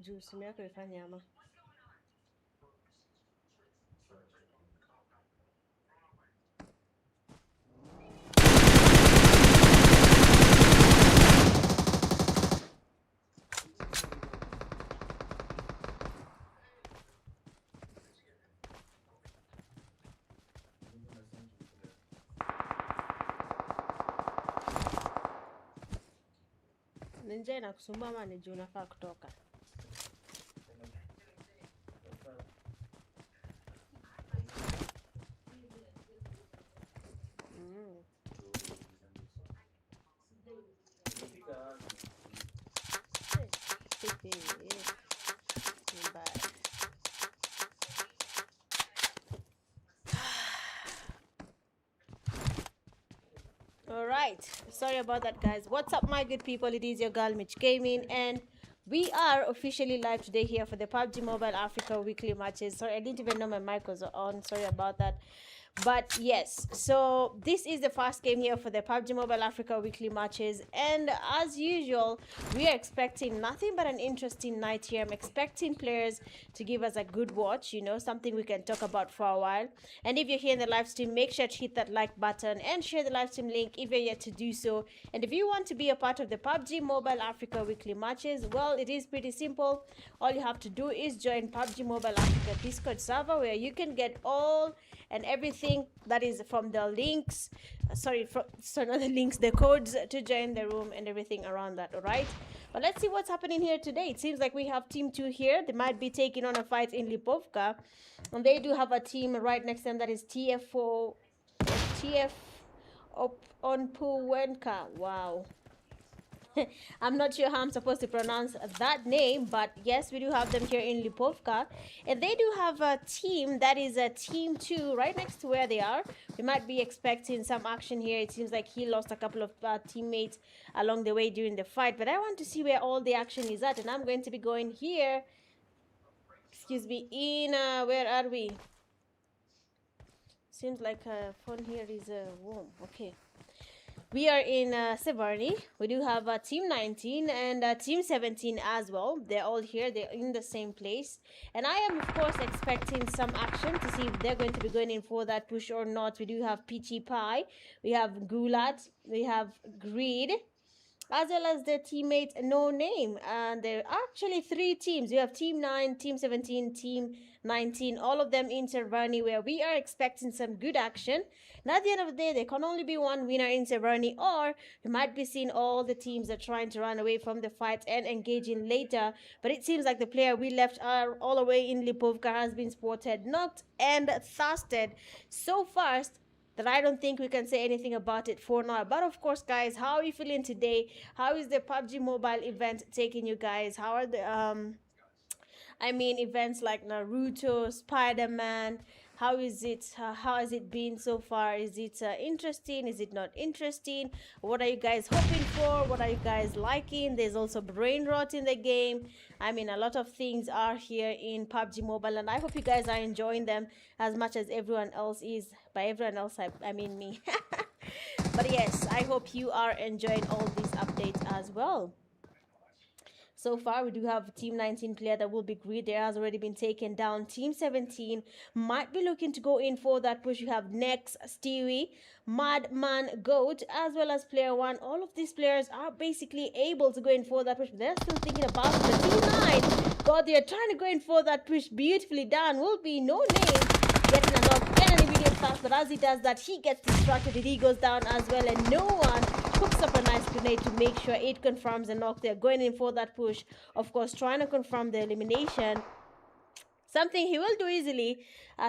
juu simu yako ifanye ama. Ni njaa inakusumbua ama ni juu unafaa kutoka? Alright, sorry about that, guys. What's up, my good people? It is your girl Mitch Gaming, and we are officially live today here for the PUBG Mobile Africa weekly matches. Sorry, I didn't even know my mic was on. Sorry about that. But yes, so this is the first game here for the PUBG Mobile Africa weekly matches, and as usual, we are expecting nothing but an interesting night here. I'm expecting players to give us a good watch, you know, something we can talk about for a while. And if you're here in the live stream, make sure to hit that like button and share the live stream link if you're yet to do so. And if you want to be a part of the PUBG Mobile Africa weekly matches, well, it is pretty simple. All you have to do is join PUBG Mobile Africa Discord server, where you can get all and everything that is from the links, not the links, the codes to join the room and everything around that. All right, but let's see what's happening here today. It seems like we have team 2 here. They might be taking on a fight in Lipovka, and they do have a team right next to them that is TF on Puwenka. Wow. I'm not sure how I'm supposed to pronounce that name, but yes, we do have them here in Lipovka, and they do have a team that is a team 2 right next to where they are. We might be expecting some action here. It seems like he lost a couple of teammates along the way during the fight, but I want to see where all the action is at, and I'm going to be going here. Excuse me, in where are we? Seems like a phone here is warm. Okay. We are in Severny. We do have Team 19 and Team 17 as well. They're all here. They're in the same place. And I am, of course, expecting some action to see if they're going to be going in for that push or not. We do have Peachy Pie. We have Gulat. We have Greed, as well as their teammate No Name. And there are actually 3 teams. We have Team 9, Team 17, Team 19, all of them in Severny, where we are expecting some good action. And at the end of the day, there can only be one winner in Severny, or we might be seeing all the teams that are trying to run away from the fight and engage in later. But it seems like the player we left all the way in Lipovka has been spotted, knocked, and thirsted so fast that I don't think we can say anything about it for now. But of course, guys, how are you feeling today? How is the PUBG Mobile event taking you guys? How are the events like Naruto, Spider-Man? How is it? How has it been so far? Is it interesting? Is it not interesting? What are you guys hoping for? What are you guys liking? There's also brain rot in the game. I mean, a lot of things are here in PUBG Mobile, and I hope you guys are enjoying them as much as everyone else is. By everyone else, I mean me. But yes, I hope you are enjoying all these updates as well. So far, we do have Team 19 player that will be Greed. There has already been taken down. Team 17 might be looking to go in for that push. You have Nex, Stewie, Madman, Goat, as well as Player 1. All of these players are basically able to go in for that push. But they're still thinking about the Team 9. God, they're trying to go in for that push. Beautifully done. Will be No Name getting a knock and an immediate fast. But as he does that, he gets distracted. He goes down as well, and no one hooks up a nice grenade to make sure it confirms the knock. They're going in for that push, of course, trying to confirm the elimination. Something he will do easily,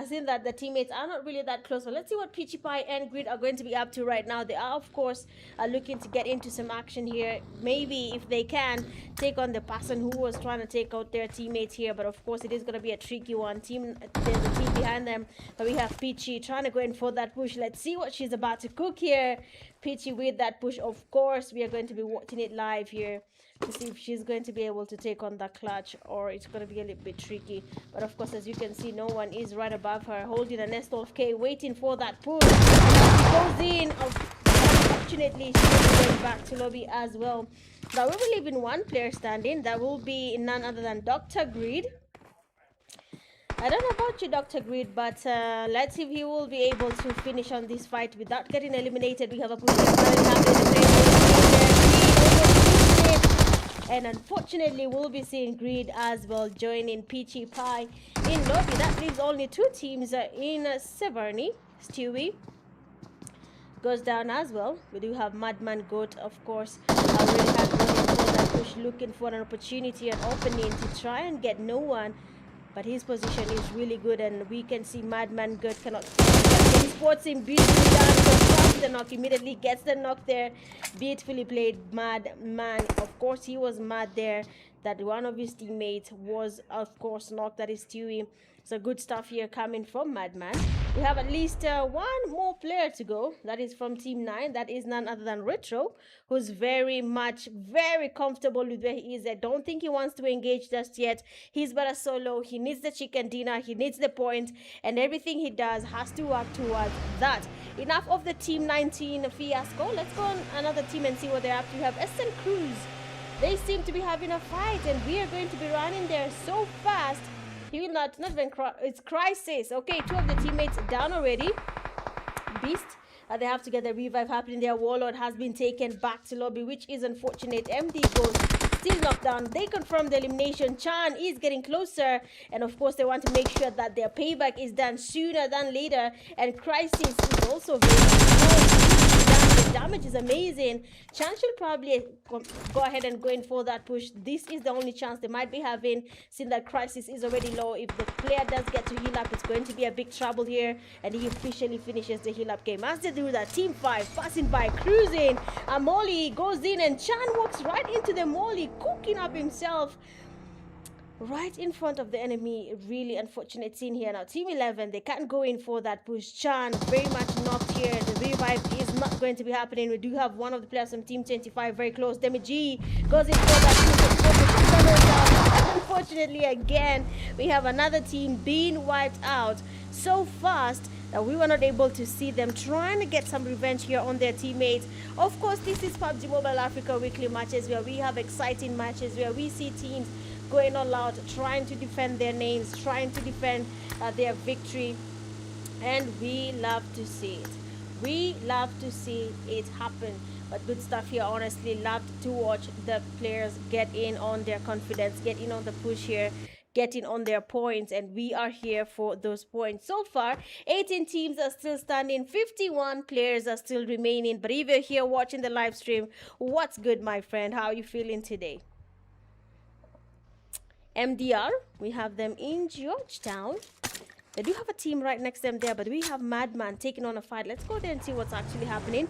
seeing that the teammates are not really that close. So let's see what Peachy Pie and Grid are going to be up to right now. They are, of course, looking to get into some action here. Maybe if they can take on the person who was trying to take out their teammates here. But of course, it is going to be a tricky one. There's a team behind them. But we have Peachy trying to go in for that push. Let's see what she's about to cook here. Peachy with that push. Of course, we are going to be watching it live here to see if she's going to be able to take on the clutch, or it's going to be a little bit tricky. But of course, as you can see, no one is right above her, holding a nest of K, waiting for that push. She goes in. unfortunately, she went back to lobby as well. Now we will leave in one player standing. That will be none other than Dr. Greed. I don't know about you, Dr. Greed, but let's see if he will be able to finish on this fight without getting eliminated. We have a push and unfortunately, we'll be seeing Greed as well joining Peachy Pie in lobby. That leaves only two teams in Severny. Stewie goes down as well. We do have Madman Goat, of course. Really had running for that push, looking for an opportunity, an opening to try and get no one. But his position is really good, and we can see Madman Goat cannot. He spots him beautifully down, confronts the knock, immediately gets the knock there. Beautifully played, Madman. Of course, he was mad there that one of his teammates was, of course, knocked. That is Stewie. So good stuff here coming from Madman. We have at least one more player to go. That is from Team 9. That is none other than Retro, who's very comfortable with where he is. I don't think he wants to engage just yet. He's but a solo. He needs the chicken dinner. He needs the point. And everything he does has to work towards that. Enough of the Team 19 fiasco. Let's go on another team and see what they're up to. We have SN Cruz. They seem to be having a fight, and we are going to be running there so fast. He will not even it's Crisis. Okay, two of the teammates down already. Beast. They have to get the revive happening there. Warlord has been taken back to lobby, which is unfortunate. MD goes still knocked down. They confirm the elimination. Chan is getting closer, and of course they want to make sure that their payback is done sooner than later. And Crisis is also very the damage is amazing. Chan should probably go ahead and go in for that push. This is the only chance they might be having, since that Crisis is already low. If the player does get to heal up, it's going to be a big trouble here, and he officially finishes the heal up game. As they do that, Team 5 passing by, cruising. Molly goes in, and Chan walks right into the Molly, cooking up himself right in front of the enemy. Really unfortunate scene here. Now Team 11, they can't go in for that push. Chan very much knocked here. The revive is not going to be happening. We do have one of the players from Team 25 very close. Demi G goes in for that push. Unfortunately, again, we have another team being wiped out so fast that we were not able to see them trying to get some revenge here on their teammates. Of course, this is PUBG Mobile Africa weekly matches, where we have exciting matches where we see teams going all out, trying to defend their names, trying to defend their victory, and we love to see it. We love to see it happen. But good stuff here. Honestly, love to watch the players get in on their confidence, get in on the push here, getting on their points, and we are here for those points. So far, 18 teams are still standing, 51 players are still remaining. But if you're here watching the live stream, what's good, my friend? How are you feeling today? MDR, we have them in Georgetown. They do have a team right next to them there, but we have Madman taking on a fight. Let's go there and see what's actually happening.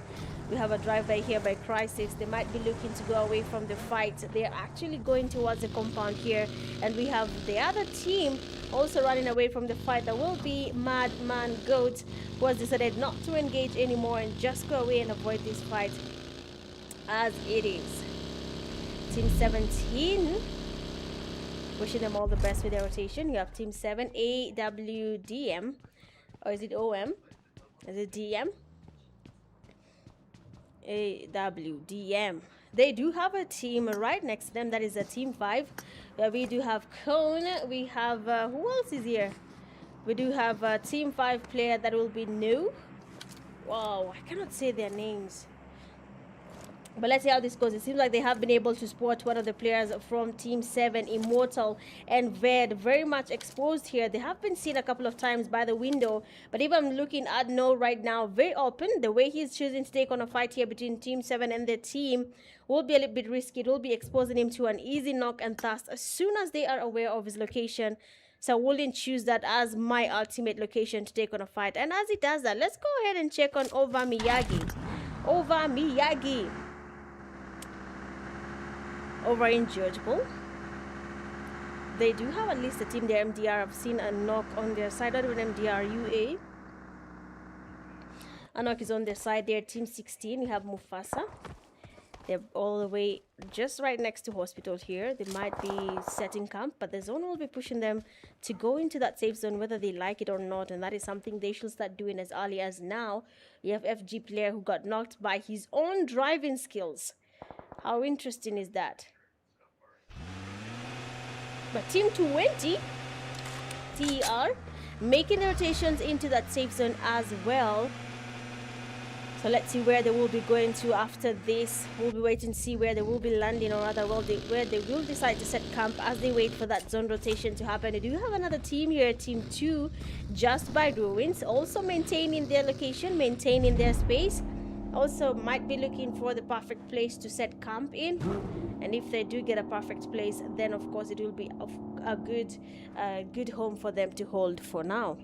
We have a drive-by here by Crisis. They might be looking to go away from the fight. They're actually going towards the compound here. And we have the other team also running away from the fight. That will be Madman Goat, who has decided not to engage anymore and just go away and avoid this fight as it is. Team 17... wishing them all the best with their rotation. You have Team 7, AWDM. Or is it OM? Is it DM? AWDM. They do have a team right next to them. That is a Team 5. Where we do have Cone. We have... who else is here? We do have a Team 5 player that will be new. Wow, I cannot say their names. But let's see how this goes. It seems like they have been able to spot one of the players from Team 7, Immortal and Ved, very much exposed here. They have been seen a couple of times by the window. But if I'm looking at No right now, very open. The way he's choosing to take on a fight here between Team 7 and their team will be a little bit risky. It will be exposing him to an easy knock, and thus, as soon as they are aware of his location, so I wouldn't choose that as my ultimate location to take on a fight. And as he does that, let's go ahead and check on Ova Miyagi. Ova Miyagi. Over in Georgetown, they do have at least a team there. MDR, I've seen a knock on their side. Not even MDR, UA. A knock is on their side there. Team 16, we have Mufasa. They're all the way just right next to hospital here. They might be setting camp, but the zone will be pushing them to go into that safe zone whether they like it or not, and that is something they should start doing as early as now. You have FG player who got knocked by his own driving skills. How interesting is that? But Team 20, TER, making the rotations into that safe zone as well. So let's see where they will be going to after this. We'll be waiting to see where they will be landing, or rather where they will decide to set camp as they wait for that zone rotation to happen. We do have another team here, Team 2, just by ruins, also maintaining their location, maintaining their space. Also might be looking for the perfect place to set camp in. And if they do get a perfect place, then of course it will be a good home for them to hold for now.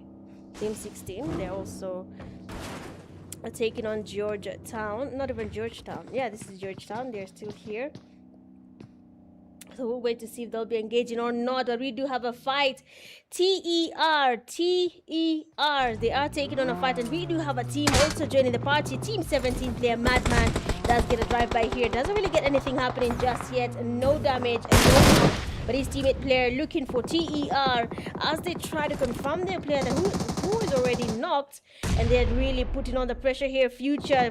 Team 16, they're also taking on Georgetown. Not even Georgetown. Yeah, this is Georgetown. They're still here. So we'll wait to see if they'll be engaging or not. But we do have a fight. TER. They are taking on a fight. And we do have a team also joining the party. Team 17 player Madman does get a drive-by here. Doesn't really get anything happening just yet. No damage and no harm. But his teammate player looking for TER as they try to confirm their player who is already knocked, and they're really putting on the pressure here. Future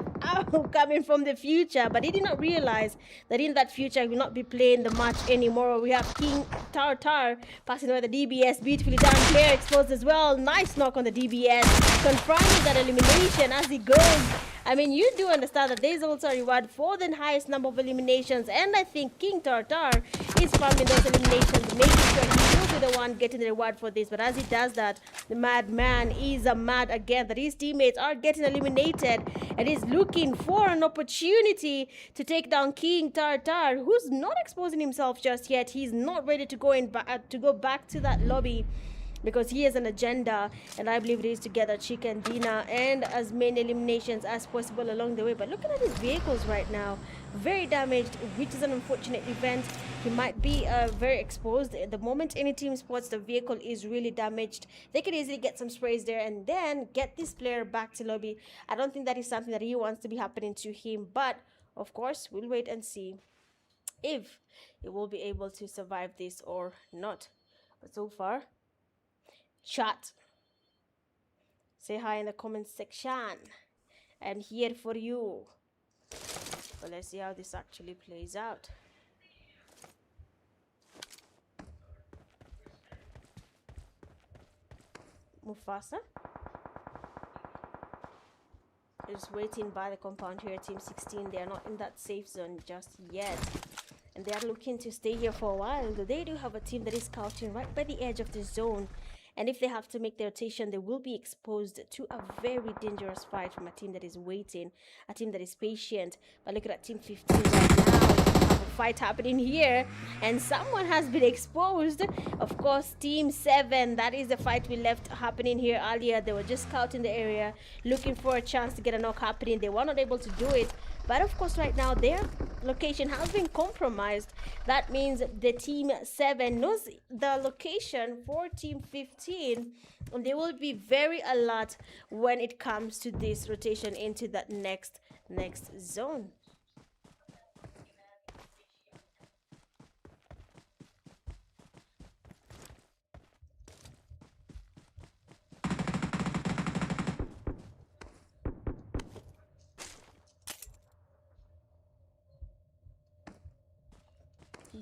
coming from the future, but he did not realize that in that future he will not be playing the match anymore. We have King Tartar passing over the DBS, beautifully done. Player exposed as well. Nice knock on the DBS, confirming that elimination as he goes. I mean, you do understand that there is also a reward for the highest number of eliminations, and I think King Tartar is farming those eliminations, making sure he will be the one getting the reward for this. But as he does that, the Madman is mad again that his teammates are getting eliminated, and is looking for an opportunity to take down King Tartar, who's not exposing himself just yet. He's not ready to go back to that lobby, because he has an agenda, and I believe it is to get a chicken dinner and as many eliminations as possible along the way. But looking at his vehicles right now, very damaged, which is an unfortunate event. He might be very exposed. At the moment any team spots the vehicle is really damaged, they could easily get some sprays there and then get this player back to lobby. I don't think that is something that he wants to be happening to him, but of course we'll wait and see if he will be able to survive this or not. But so far, chat, say hi in the comment section. I'm here for you. But let's see how this actually plays out. Mufasa is waiting by the compound here. Team 16, they are not in that safe zone just yet, and they are looking to stay here for a while. They do have a team that is scouting right by the edge of the zone, and if they have to make their rotation, they will be exposed to a very dangerous fight from a team that is waiting, a team that is patient. But look at that Team 15 right now. We have a fight happening here, and someone has been exposed. Of course, Team 7, that is the fight we left happening here earlier. They were just scouting the area, looking for a chance to get a knock happening. They were not able to do it. But of course, right now, their location has been compromised. That means the Team 7 knows the location for Team 15. And they will be very alert when it comes to this rotation into that next zone.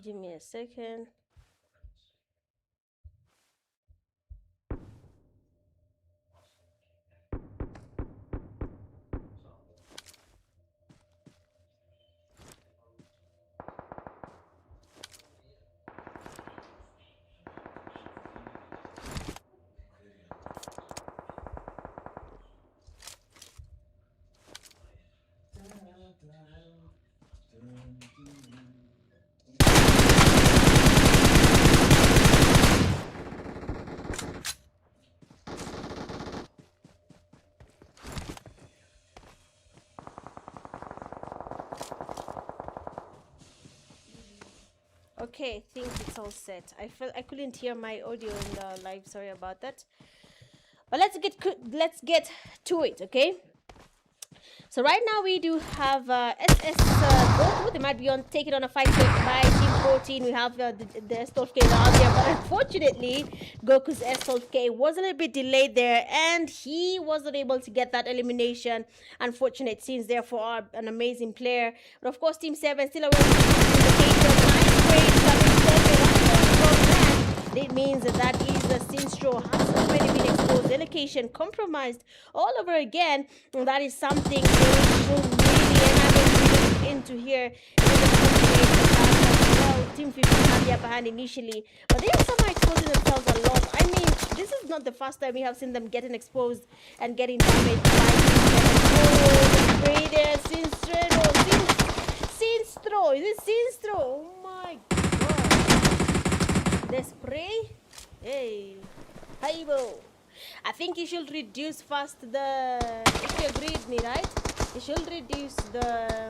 Give me a second. Okay, I think it's all set. I couldn't hear my audio in the live. Sorry about that. But let's get to it, okay? So right now we do have SS Goku. They might be on taking on a fight by Team 14. We have the S12K out there, but unfortunately, Goku's S12K was a little bit delayed there, and he wasn't able to get that elimination. Unfortunate scenes there for an amazing player. But of course, Team 7 still away from the it means that is the Sinstro has already been exposed, the location compromised all over again. And that is something we should really look into here. Well, Team 15 had the upper hand initially, but they are somehow exposing themselves a lot. I mean, this is not the first time we have seen them getting exposed and getting damaged by Team 7. Oh, there, Sinstro. Is it Sinstro? Oh my god. The spray? Hey. Haibo. I think you should reduce first the... If you agree with me, right? You should reduce the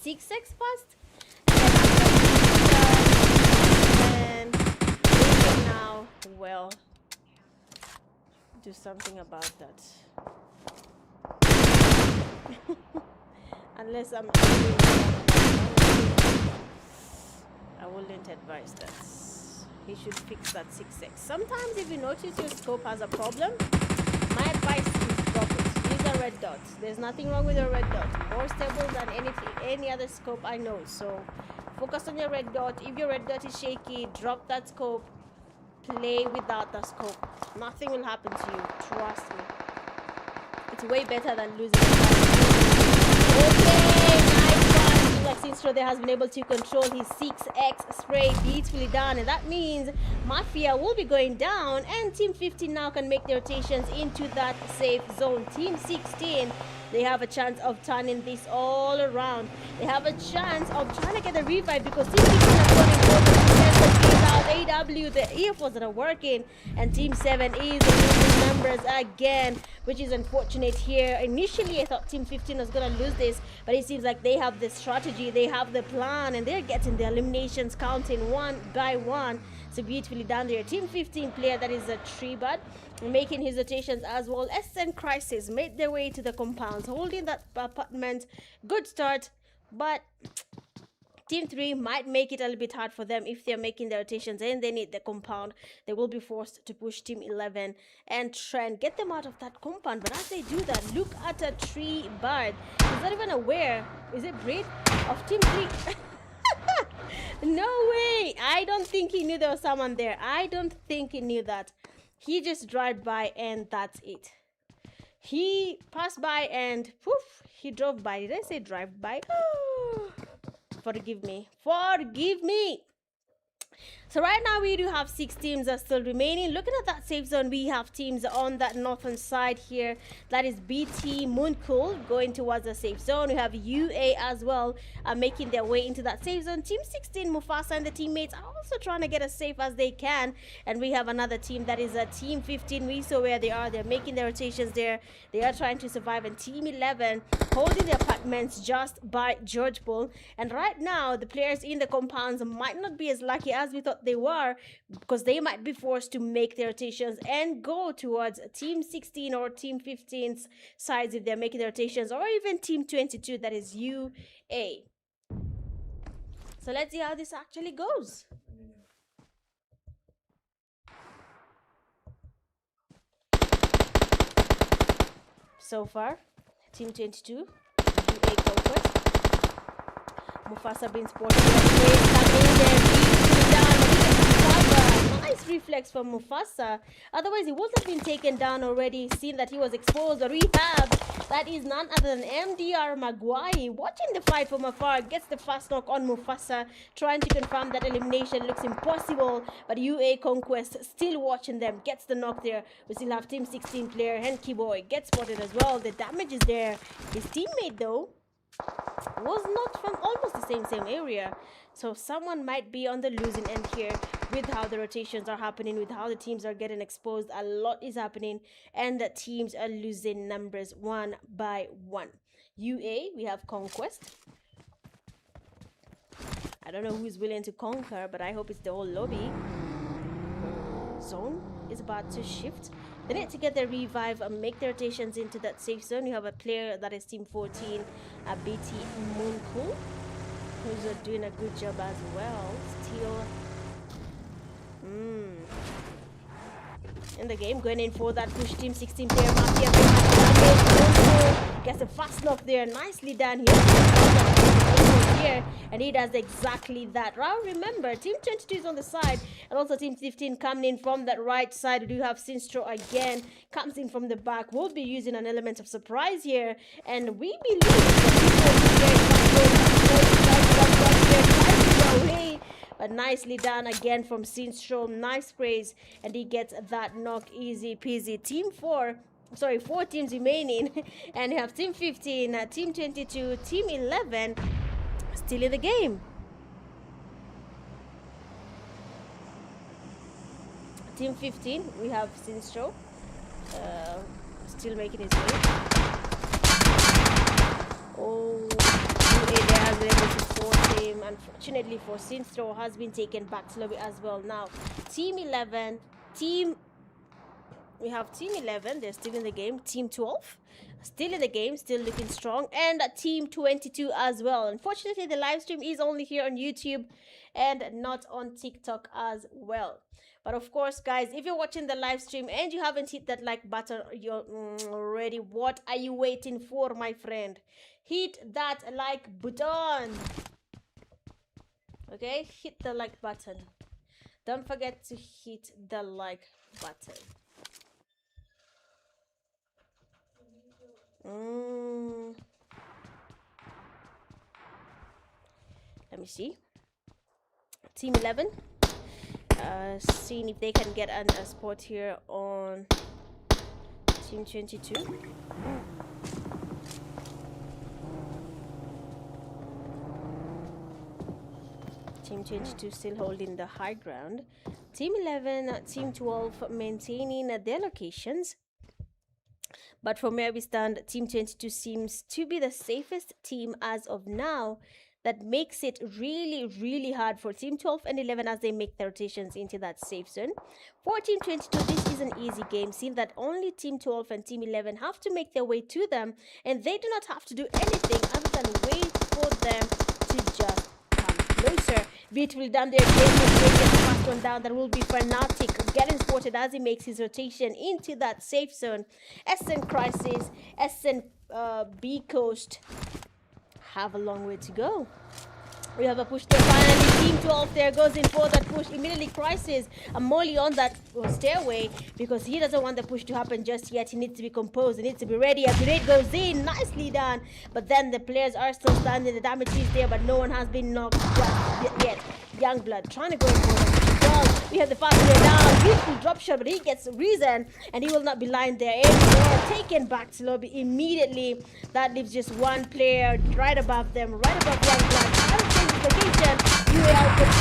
6x first. And now, well, do something about that. Unless I wouldn't advise that. He should fix that 6x. Sometimes if you notice your scope has a problem, my advice is drop it. Use a red dot. There's nothing wrong with a red dot. More stable than any other scope I know. So focus on your red dot. If your red dot is shaky, drop that scope. Play without the scope. Nothing will happen to you. Trust me. It's way better than losing. Okay, nice one. Like Sinstro there has been able to control his 6x spray beautifully done, and that means Mafia will be going down, and Team 15 now can make their rotations into that safe zone. Team 16, they have a chance of turning this all around. They have a chance of trying to get a revive because Team 15 has gone important. AW, the earphones that are working, and Team 7 is losing numbers again, which is unfortunate here. Initially I thought Team 15 was gonna lose this, but it seems like they have the strategy, they have the plan, and they're getting the eliminations counting one by one. So beautifully done there. Team 15 player, that is a Treebird, making his rotations as well. SN Crisis made their way to the compounds, holding that apartment. Good start, but Team 3 might make it a little bit hard for them if they're making their rotations and they need the compound. They will be forced to push Team 11 and try and get them out of that compound. But as they do that, look at a Treebird. He's not even aware, is it Breed, of Team 3. No way! I don't think he knew there was someone there. I don't think he knew that. He just drove by and that's it. He passed by and poof, he drove by. Did I say drive by? Forgive me. Forgive me. So right now we do have 6 teams are still remaining. Looking at that safe zone, we have teams on that northern side here. That is BT Mooncool going towards the safe zone. We have UA as well making their way into that safe zone. Team 16 Mufasa and the teammates are also trying to get as safe as they can. And we have another team that is a Team 15. We saw where they are. They're making their rotations there. They are trying to survive. And Team 11 holding the apartments just by George Bull. And right now the players in the compounds might not be as lucky as we thought they were, because they might be forced to make their rotations and go towards Team 16 or Team 15's sides if they're making their rotations, or even Team 22, that is UA. So let's see how this actually goes. So far, Team 22, UA Conquest. Mufasa being spotted. Nice reflex from Mufasa. Otherwise, he would have been taken down already, seen that he was exposed. Or rehab. That is none other than MDR Maguire. Watching the fight from afar, gets the first knock on Mufasa, trying to confirm that elimination looks impossible. But UA Conquest still watching them, gets the knock there. We still have Team 16 player Henky Boy gets spotted as well. The damage is there. His teammate though was not from almost the same area, so someone might be on the losing end here with how the rotations are happening, with how the teams are getting exposed. A lot is happening and the teams are losing numbers one by one. UA, we have Conquest. I don't know who's willing to conquer, but I hope it's the whole lobby. Zone is about to shift. They need to get their revive and make their rotations into that safe zone. You have a player that is Team 14, BT Mooncool, who's doing a good job as well. Still in the game, going in for that push. Team 16 player Mafia gets a fast knock there, nicely done here, and he does exactly that. Now remember, Team 22 is on the side, and also Team 15 coming in from that right side. We do have Sinstro again, comes in from the back. We'll be using an element of surprise here, and we believe that but nicely done again from Sinstro. Nice praise, and he gets that knock easy peasy. Team 4, sorry, 4 teams remaining, and you have Team 15, Team 22, Team 11 still in the game. Team 15, we have Sinstro still making his way. Oh, there has been able to force him. Unfortunately for Sinstro, has been taken back to lobby as well. Now, Team 11, we have Team 11, they're still in the game. Team 12, still in the game, still looking strong. And Team 22 as well. Unfortunately, the live stream is only here on YouTube and not on TikTok as well. But of course, guys, if you're watching the live stream and you haven't hit that like button already, what are you waiting for, my friend? Hit that like button. Okay, hit the like button. Don't forget to hit the like button. Let me see. Team 11. Seeing if they can get a spot here on Team 22. Team 22 still holding the high ground. Team 11, Team 12 maintaining their locations. But from where we stand, Team 22 seems to be the safest team as of now. That makes it really hard for Team 12 and 11 as they make their rotations into that safe zone. For Team 22, this is an easy game, seeing that only Team 12 and Team 11 have to make their way to them, and they do not have to do anything other than wait for them to just come closer. Beautifully done there. Fast one down. That will be Fanatic getting spotted as he makes his rotation into that safe zone. SN Crisis, SN B Coast have a long way to go. We have a push there finally. Team 12 there goes in for that push. Immediately Crisis and Molly on that stairway because he doesn't want the push to happen just yet. He needs to be composed. He needs to be ready. A grenade goes in. Nicely done. But then the players are still standing. The damage is there, but no one has been knocked yet. Youngblood trying to go for it. Well, we have the fast player down. Beautiful drop shot, but he gets a reason and he will not be lying there anymore. Taken back to lobby immediately. That leaves just one player right above them, right above Youngblood. Location. UAL gets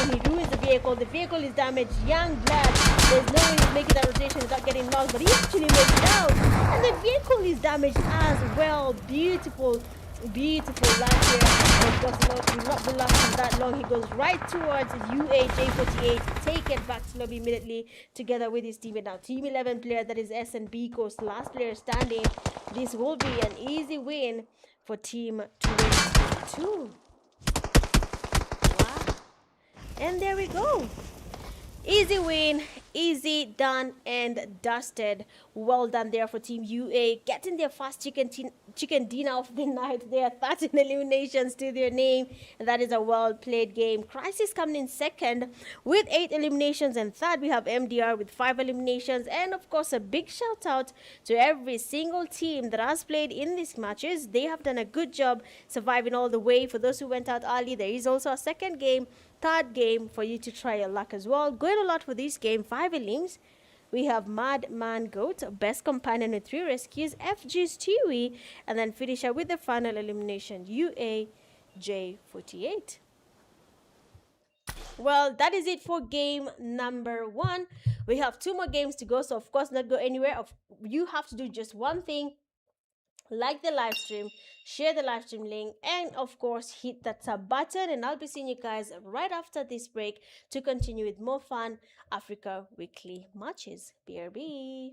he ruins the vehicle. The vehicle is damaged. Youngblood, there's no way he's making that rotation without getting knocked, but he actually makes it out. And the vehicle is damaged as well. Beautiful land here. Of course, he will not be lasting that long. He goes right towards UAJ48. Take it back to lobby immediately together with his teammate. Now, Team 11 player, that is SNB Coast, last player standing. This will be an easy win for Team 22. And there we go. Easy win, easy done and dusted. Well done there for Team UA, getting their first chicken dinner of the night. They are 13 eliminations to their name, and that is a well played game. Crisis coming in second with 8 eliminations, and third we have MDR with 5 eliminations. And of course, a big shout out to every single team that has played in these matches. They have done a good job surviving all the way. For those who went out early, there is also a second game, third game for you to try your luck as well. Going a lot for this game. 5 elims. We have Madman Goat, best companion with 3 rescues, FG Stewie, and then finisher with the final elimination, UAJ48. Well, that is it for game number 1. We have 2 more games to go, so of course not go anywhere. You have to do just one thing. like the live stream, share the live stream link, and of course, hit that sub button. And I'll be seeing you guys right after this break to continue with more fun Africa Weekly matches. BRB.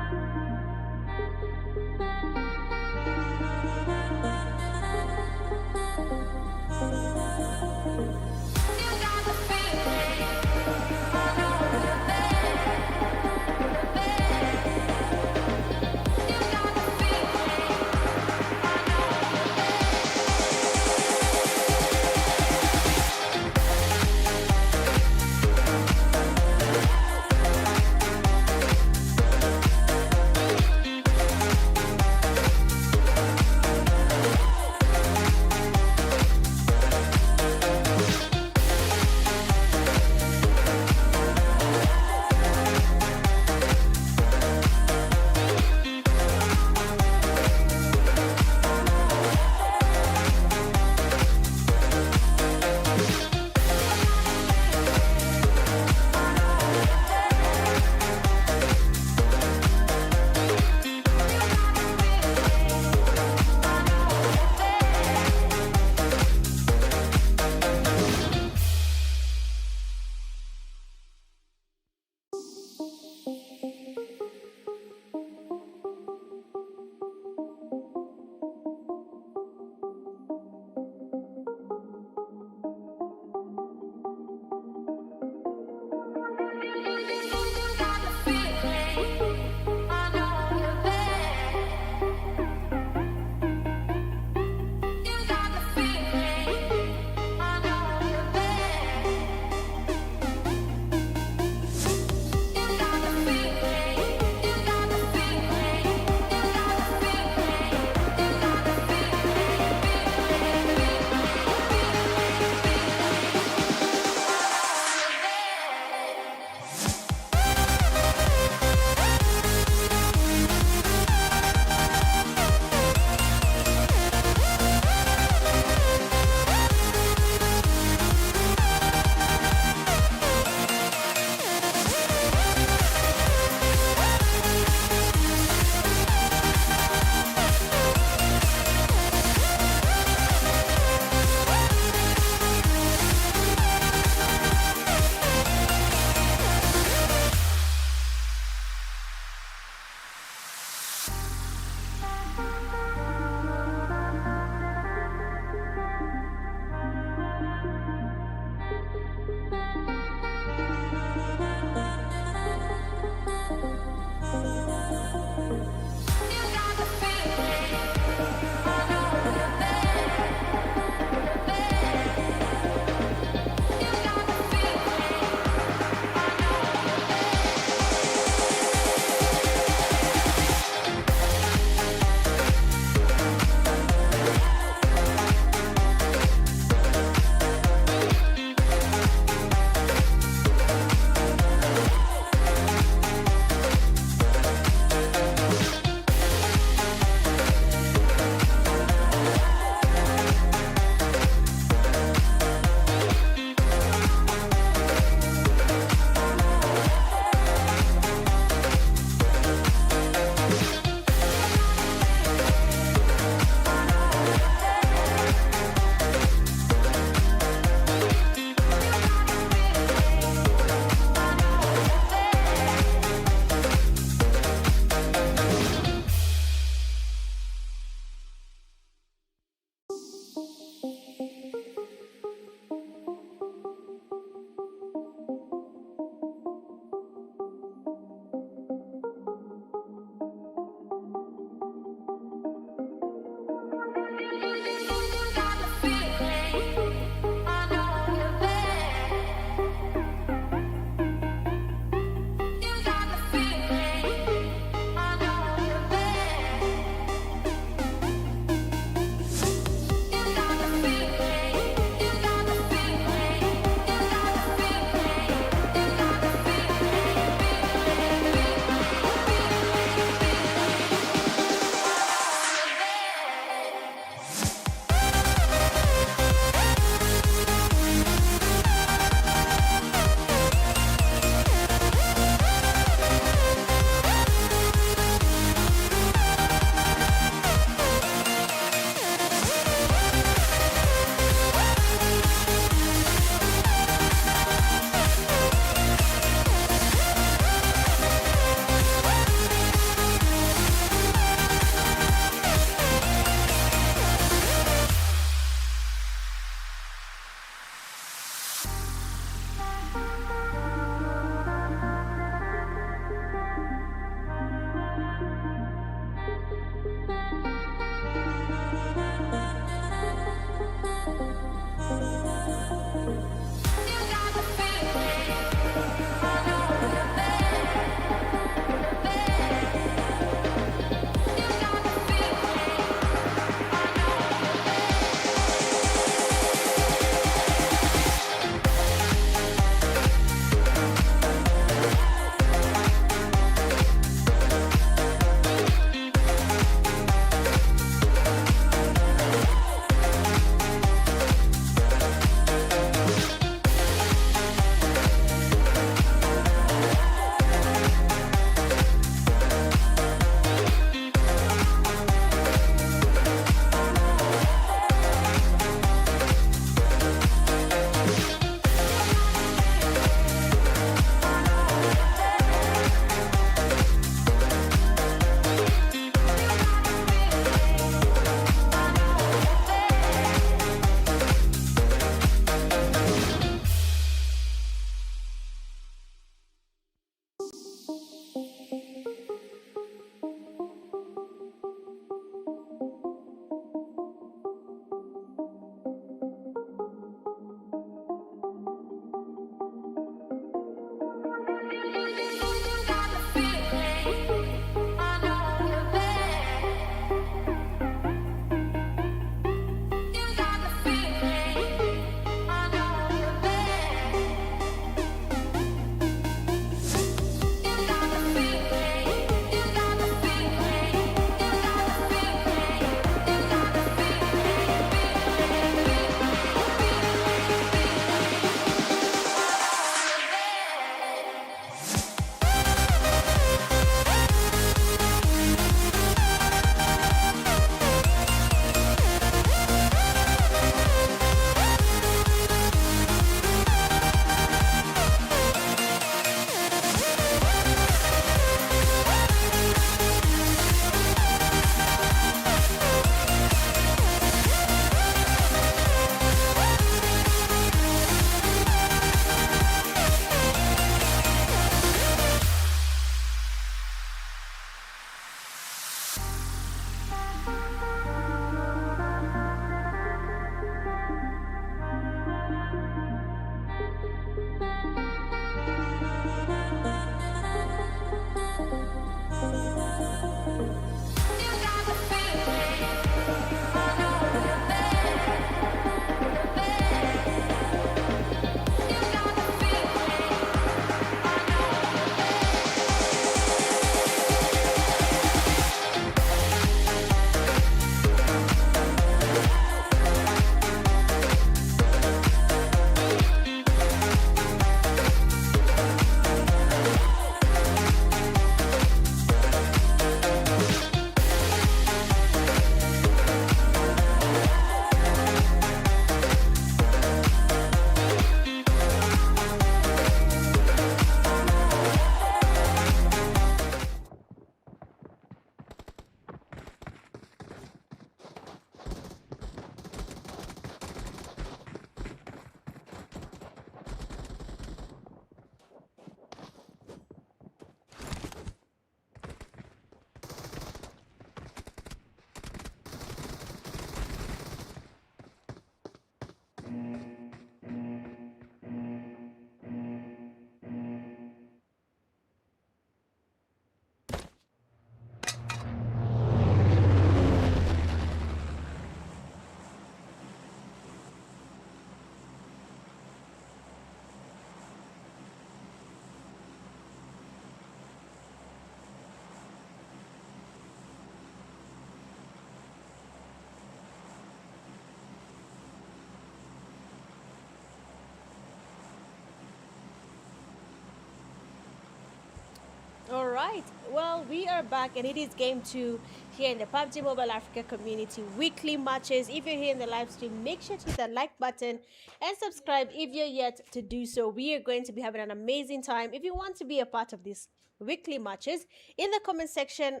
All right. Well, we are back, and it is game two here in the PUBG Mobile Africa community weekly matches. If you're here in the live stream, make sure to hit that like button and subscribe if you're yet to do so. We are going to be having an amazing time. If you want to be a part of these weekly matches, in the comment section,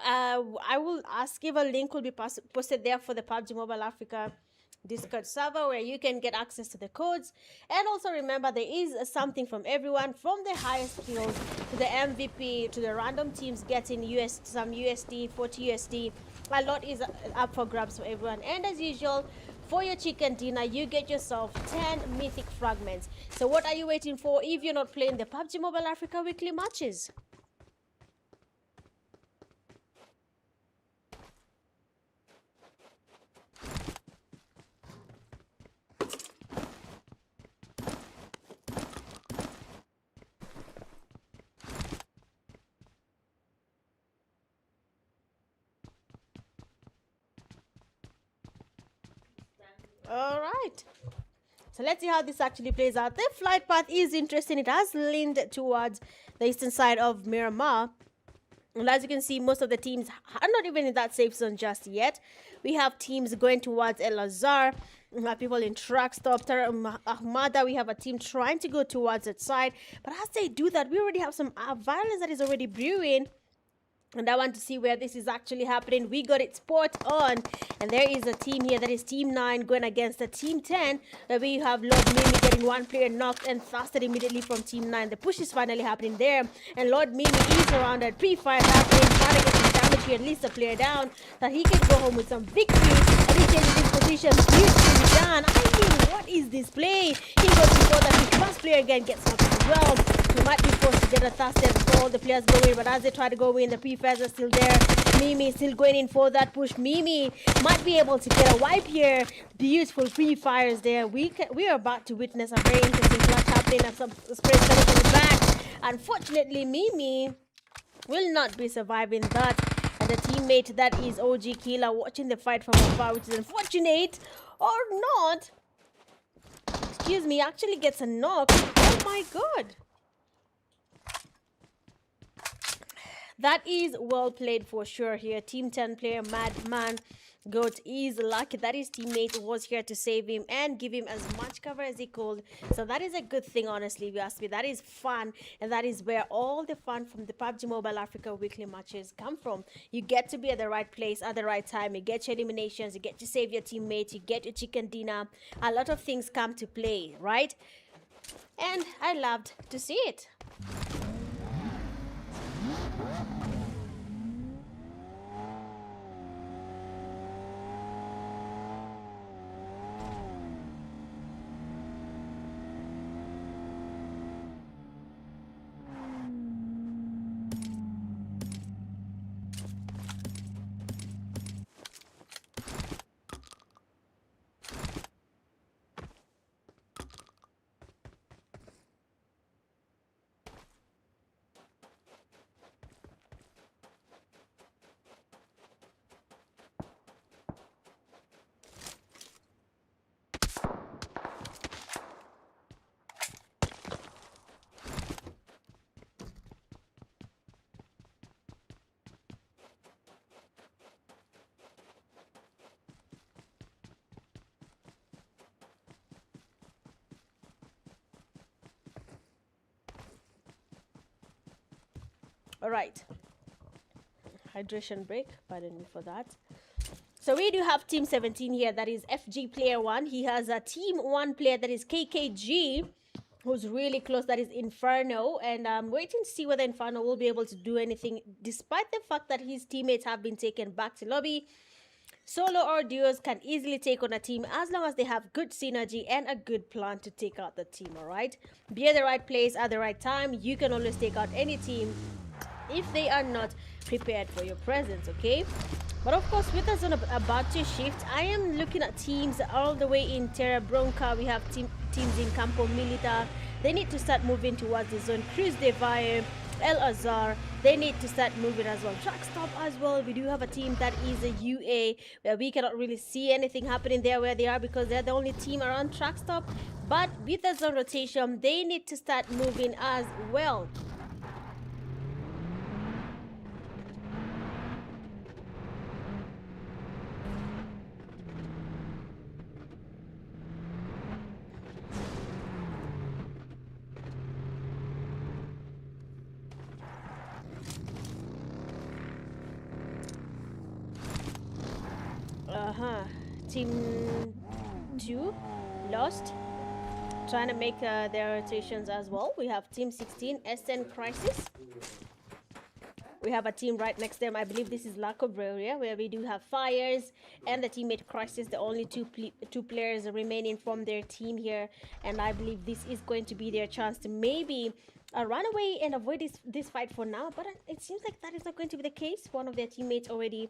I will give a link will be posted there for the PUBG Mobile Africa Discord server where you can get access to the codes. And also remember, there is something from everyone, from the highest skills to the MVP to the random teams getting some USD, 40 USD. A lot is up for grabs for everyone. And as usual, for your chicken dinner, you get yourself 10 mythic fragments. So what are you waiting for if you're not playing the PUBG Mobile Africa weekly matches? All right. So let's see how this actually plays out. The flight path is interesting. It has leaned towards the eastern side of Miramar. And as you can see, most of the teams are not even in that safe zone just yet. We have teams going towards El Azhar. We have people in truck stop. Ahmada, we have a team trying to go towards that side. But as they do that, we already have some violence that is already brewing. And I want to see where this is actually happening. We got it spot on. And there is a team here that is Team 9 going against the Team 10. Where we have Lord Mimi getting one player knocked and fasted immediately from Team 9. The push is finally happening there. And Lord Mimi is surrounded. Pre-fire happening. Trying to get some damage here. At least a player down. That he can go home with some victory. And he changes his position. Beautifully done. I mean, what is this play? He goes before that. His first player again gets knocked as well. He might be forced to get a thirsty as all the players go in. But as they try to go in, the pre-fires are still there. Mimi still going in for that push. Mimi might be able to get a wipe here. Beautiful pre-fires there. We are about to witness a very interesting clutch happening and some sprays coming from the back. Unfortunately, Mimi will not be surviving that. And the teammate that is OG Killer watching the fight from afar, which is unfortunate or not. Excuse me, actually gets a knock. Oh my god. That is well played for sure here. Team 10 player Madman Goat is lucky that his teammate was here to save him and give him as much cover as he could. So that is a good thing, honestly, if you ask me. That is fun, and that is where all the fun from the PUBG Mobile Africa weekly matches come from. You get to be at the right place at the right time. You get your eliminations, you get to save your teammates, you get your chicken dinner. A lot of things come to play, right? And I loved to see it. All right. Hydration break. Pardon me for that. So we do have team 17 here. That is FG player 1. He has a team 1 player that is KKG, who's really close. That is Inferno. And I'm waiting to see whether Inferno will be able to do anything, despite the fact that his teammates have been taken back to lobby. Solo or duos can easily take on a team as long as they have good synergy and a good plan to take out the team, all right? Be at the right place at the right time. You can always take out any team if they are not prepared for your presence, okay? But of course, with the zone about to shift, I am looking at teams all the way in Terra Bronca. We have teams in Campo Militar. They need to start moving towards the zone. Cruz de Valle, El Azar, they need to start moving as well. Track stop as well. We do have a team that is a UA, where we cannot really see anything happening there where they are because they're the only team around track stop. But with the zone rotation, they need to start moving as well. Team 2 lost, trying to make their rotations as well. We have team 16 SN Crisis. We have a team right next to them. I believe this is La Cobreria, where we do have Fires and the teammate Crisis, the only two players remaining from their team here. And I believe this is going to be their chance to maybe run away and avoid this fight for now. But it seems like that is not going to be the case. One of their teammates already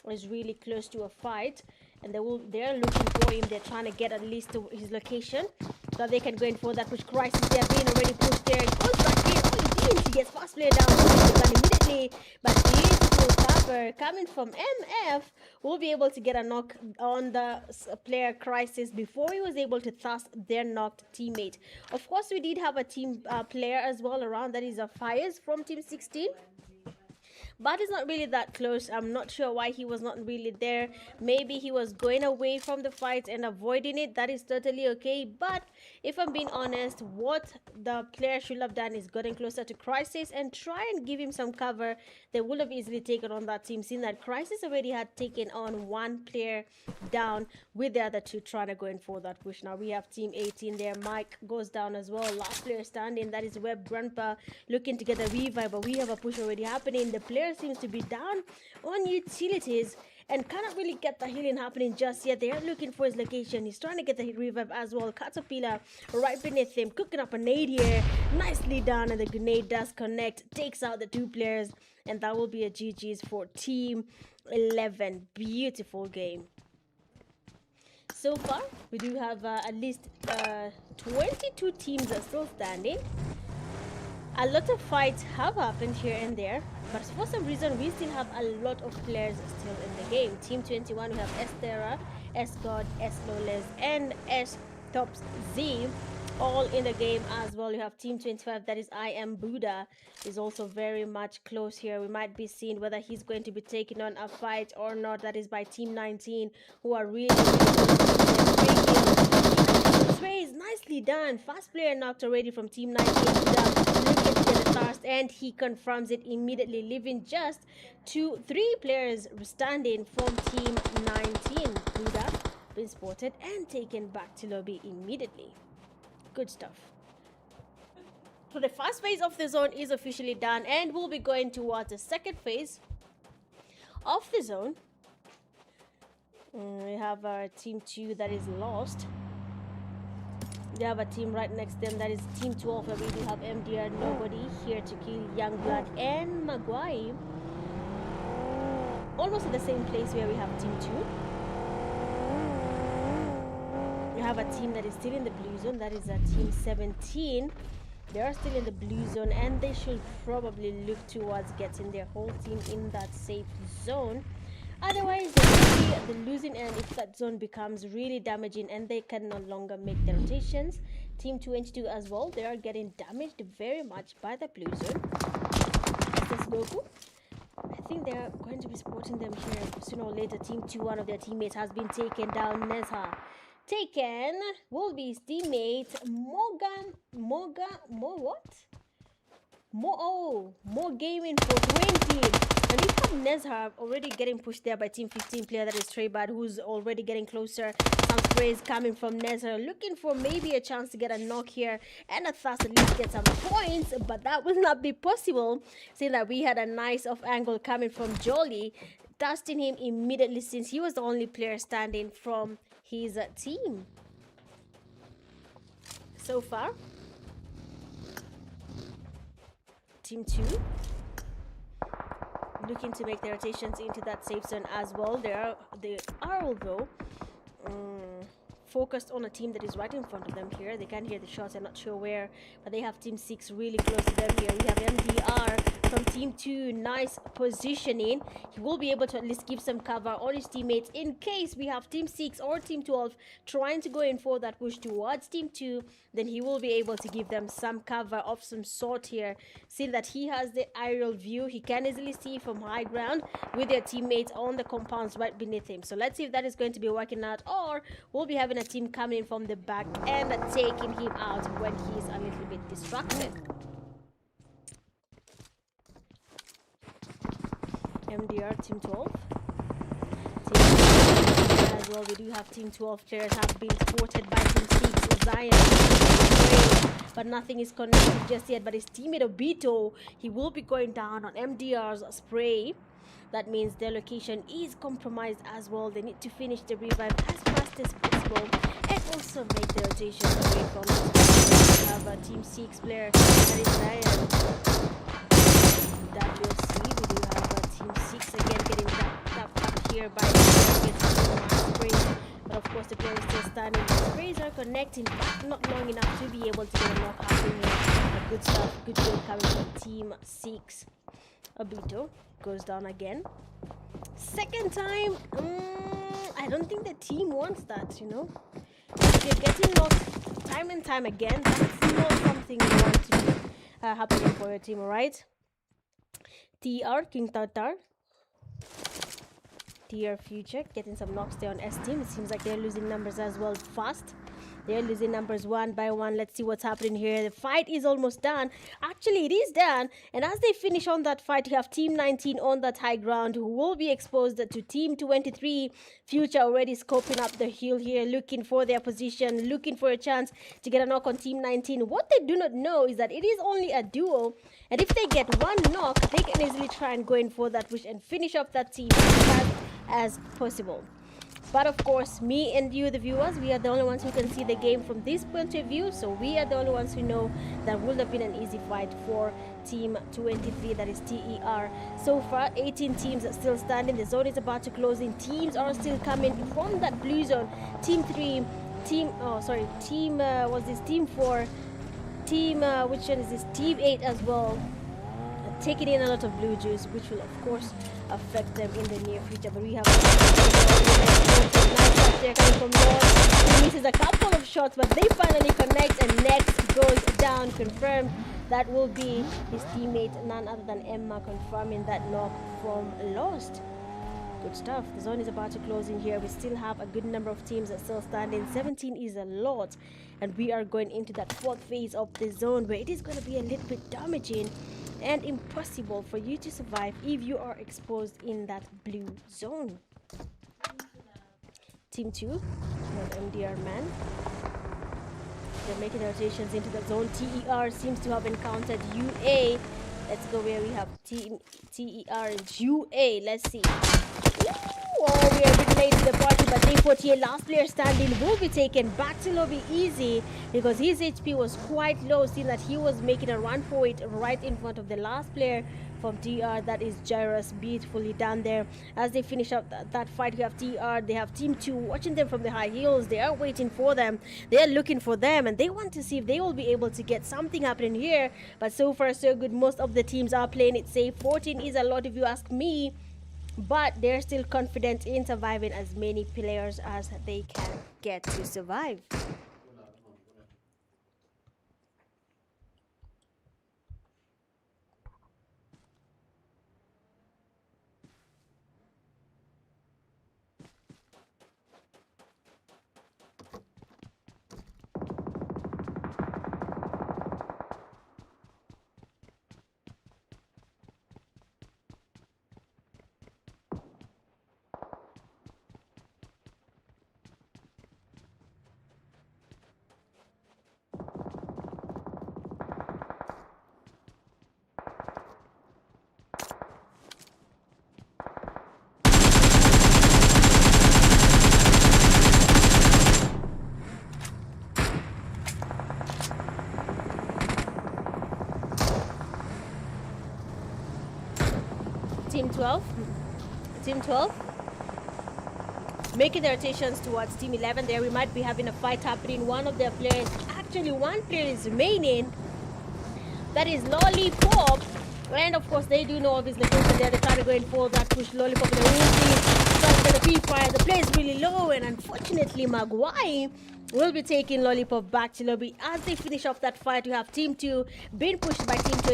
is really close to a fight, and they're looking for him. They're trying to get at least to his location so that they can go in for that push. Crisis, they're being already pushed there. He goes back in. Oh, he gets fast player down immediately, but beautiful cover coming from MF will be able to get a knock on the player Crisis before he was able to thrust their knocked teammate. Of course, we did have a team player as well around. That is a Fires from team 16. But it's not really that close. I'm not sure why he was not really there. Maybe he was going away from the fight and avoiding it. That is totally okay. But if I'm being honest, what the player should have done is gotten closer to Crisis and try and give him some cover. They would have easily taken on that team, seeing that Crisis already had taken on one player down with the other two trying to go in for that push. Now we have team 18 there. Mike goes down as well. Last player standing, that is Web Grandpa, looking to get a revive, but we have a push already happening. The player seems to be down on utilities and cannot really get the healing happening just yet. They are looking for his location. He's trying to get the revive as well. Caterpillar right beneath him, cooking up a nade here. Nicely done, and the grenade does connect, takes out the two players, and that will be a GG's for team 11. Beautiful game. So far, we do have at least 22 teams are still standing. A lot of fights have happened here and there, but for some reason we still have a lot of players still in the game. Team 21, we have Estera, S-God, S-Lawless, and S-Tops Z all in the game as well. You have Team 25, that is I Am Buddha, is also very much close here. We might be seeing whether he's going to be taking on a fight or not. That is by Team 19, who are really Trace, nicely done. Fast player knocked already from Team 19. Looking to get the thrust, and he confirms it immediately, leaving just 3 players standing from Team 19. Buddha been spotted and taken back to lobby immediately. Good stuff. So the first phase of the zone is officially done, and we'll be going towards the second phase of the zone. We have our Team 2 that is lost. We have a team right next to them, that is Team 12, where we do have MDR, Nobody, Here to Kill, Youngblood, and Maguire. Almost at the same place where we have Team 2. We have a team that is still in the blue zone, that is a Team 17. They are still in the blue zone, and they should probably look towards getting their whole team in that safe zone. Otherwise, they will be the losing end if that zone becomes really damaging and they can no longer make the rotations. Team 22 as well, they are getting damaged very much by the blue zone. This is Goku. I think they are going to be spotting them here sooner or later. Team 2, one of their teammates has been taken down. Nezha taken will be his teammate More gaming for 20. And we have Nezhar already getting pushed there by Team 15 player, that is Treybad, who's already getting closer. Some sprays coming from Nezhar, looking for maybe a chance to get a knock here and at first at least get some points, but that will not be possible, seeing that we had a nice off angle coming from Jolly, dusting him immediately since he was the only player standing from his team. So far, Team 2 looking to make their rotations into that safe zone as well. They are although focused on a team that is right in front of them here. They can hear the shots, I'm not sure where, but they have Team 6 really close to them here. We have MDR from Team 2, nice positioning. He will be able to at least give some cover on his teammates in case we have Team 6 or Team 12 trying to go in for that push towards Team 2. Then he will be able to give them some cover of some sort here. See that he has the aerial view. He can easily see from high ground with their teammates on the compounds right beneath him. So let's see if that is going to be working out, or we'll be having a team coming in from the back and taking him out when he's a little bit distracted. MDR Team 12. As well, we do have Team 12 players have been spotted by Team 6. Zion, but nothing is connected just yet. But his teammate Obito, he will be going down on MDR's spray. That means their location is compromised as well. They need to finish the revive as fast as possible and also make the rotation away from it. We have a Team 6 player, that is Zion. WC, we do have a Team 6 again getting tapped up here by sprays. But of course the player is still standing. The sprays are connecting, but not long enough to be able to get a knock happening here. But good stuff, good build coming from Team 6. Obito goes down again. Second time, I don't think the team wants that, you know. If you're getting knocked time and time again, that's not something you want to be happening for your team, alright? TR, King Tartar. TR Future getting some knocks there on S team. It seems like they're losing numbers as well fast. They're losing numbers one by one. Let's see what's happening here. The fight is almost done. Actually, it is done. And as they finish on that fight, you have Team 19 on that high ground who will be exposed to Team 23. Future already scoping up the hill here, looking for their position, looking for a chance to get a knock on Team 19. What they do not know is that it is only a duo. And if they get one knock, they can easily try and go in for that push and finish off that team as fast as possible. But of course, me and you, the viewers, we are the only ones who can see the game from this point of view. So we are the only ones who know that would have been an easy fight for Team 23, that is TER. So far, 18 teams are still standing. The zone is about to close in. Teams are still coming from that blue zone. Team 3, Team 4, Team, which one is this? Team 8 as well. Taking in a lot of blue juice, which will of course affect them in the near future. But we have nice shots there coming from Lord. He misses a couple of shots, but they finally connect, and next goes down, confirmed. That will be his teammate, none other than Emma, confirming that knock from Lost. Good stuff. The zone is about to close in here. We still have a good number of teams that still standing. 17 is a lot, and we are going into that fourth phase of the zone where it is going to be a little bit damaging and impossible for you to survive if you are exposed in that blue zone. Team 2, we have MDR Man. They're making their rotations into the zone. TER seems to have encountered UA. Let's go where we have Team TER and UA. Let's see. Oh, we are a bit late to the party, but Day48, last player standing, will be taken back to lobby easy because his HP was quite low, seeing that he was making a run for it right in front of the last player from TR, that is Jairus, beautifully done there. As they finish up that fight, we have TR, they have Team 2 watching them from the high hills. They are waiting for them, they are looking for them, and they want to see if they will be able to get something happening here. But so far so good, most of the teams are playing it safe. 14 is a lot if you ask me, but they're still confident in surviving as many players as they can get to survive. 12 making their rotations towards Team 11. There we might be having a fight happening. One of their players, actually one player is remaining. That is Lollipop. And of course, they do know of his location there. They're trying to go in for that push. Lollipop in the will trying to get the P-fire. The play is really low, and unfortunately, Maguire will be taking Lollipop back to lobby. As they finish off that fight, we have Team 2 being pushed by Team 2.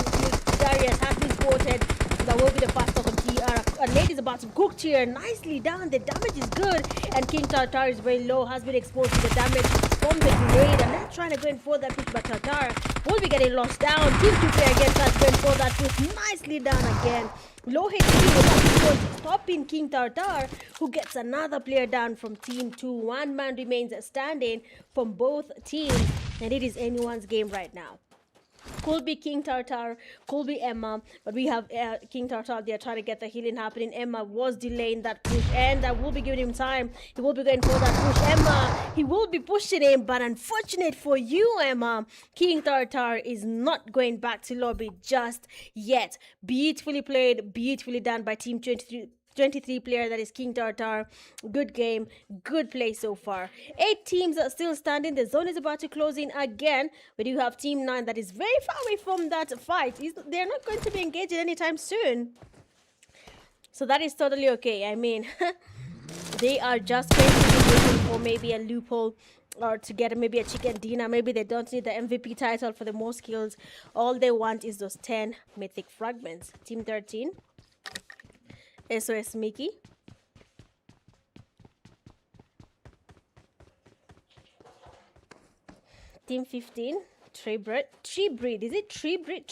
Darius has been spotted. That will be the fast talk on TR. A lady is about to cook here. Nicely done. The damage is good. And King Tartar is very low. Has been exposed to the damage from the grenade. And then trying to go in for that push, but Tartar will be getting lost down. Team 2 player again tries to go in for that push. Nicely done again. Low HP stopping King Tartar, who gets another player down from Team 2. One man remains standing from both teams. And it is anyone's game right now. Could be King Tartar, could be Emma, but we have King Tartar there trying to get the healing happening. Emma was delaying that push, and that will be giving him time. He will be going for that push. Emma, he will be pushing him, but unfortunate for you, Emma, King Tartar is not going back to lobby just yet. Beautifully played, beautifully done by Team 23 player, that is King Tartar. Good game, good play so far. 8 teams are still standing. The zone is about to close in again. We do have Team 9 that is very far away from that fight. They're not going to be engaging anytime soon. So that is totally okay. I mean, they are just going to be looking for maybe a loophole or to get maybe a chicken dinner. Maybe they don't need the MVP title for the most kills. All they want is those 10 mythic fragments. Team 13. SOS Mickey. Team 15. Tribreed. Is it Tribreed?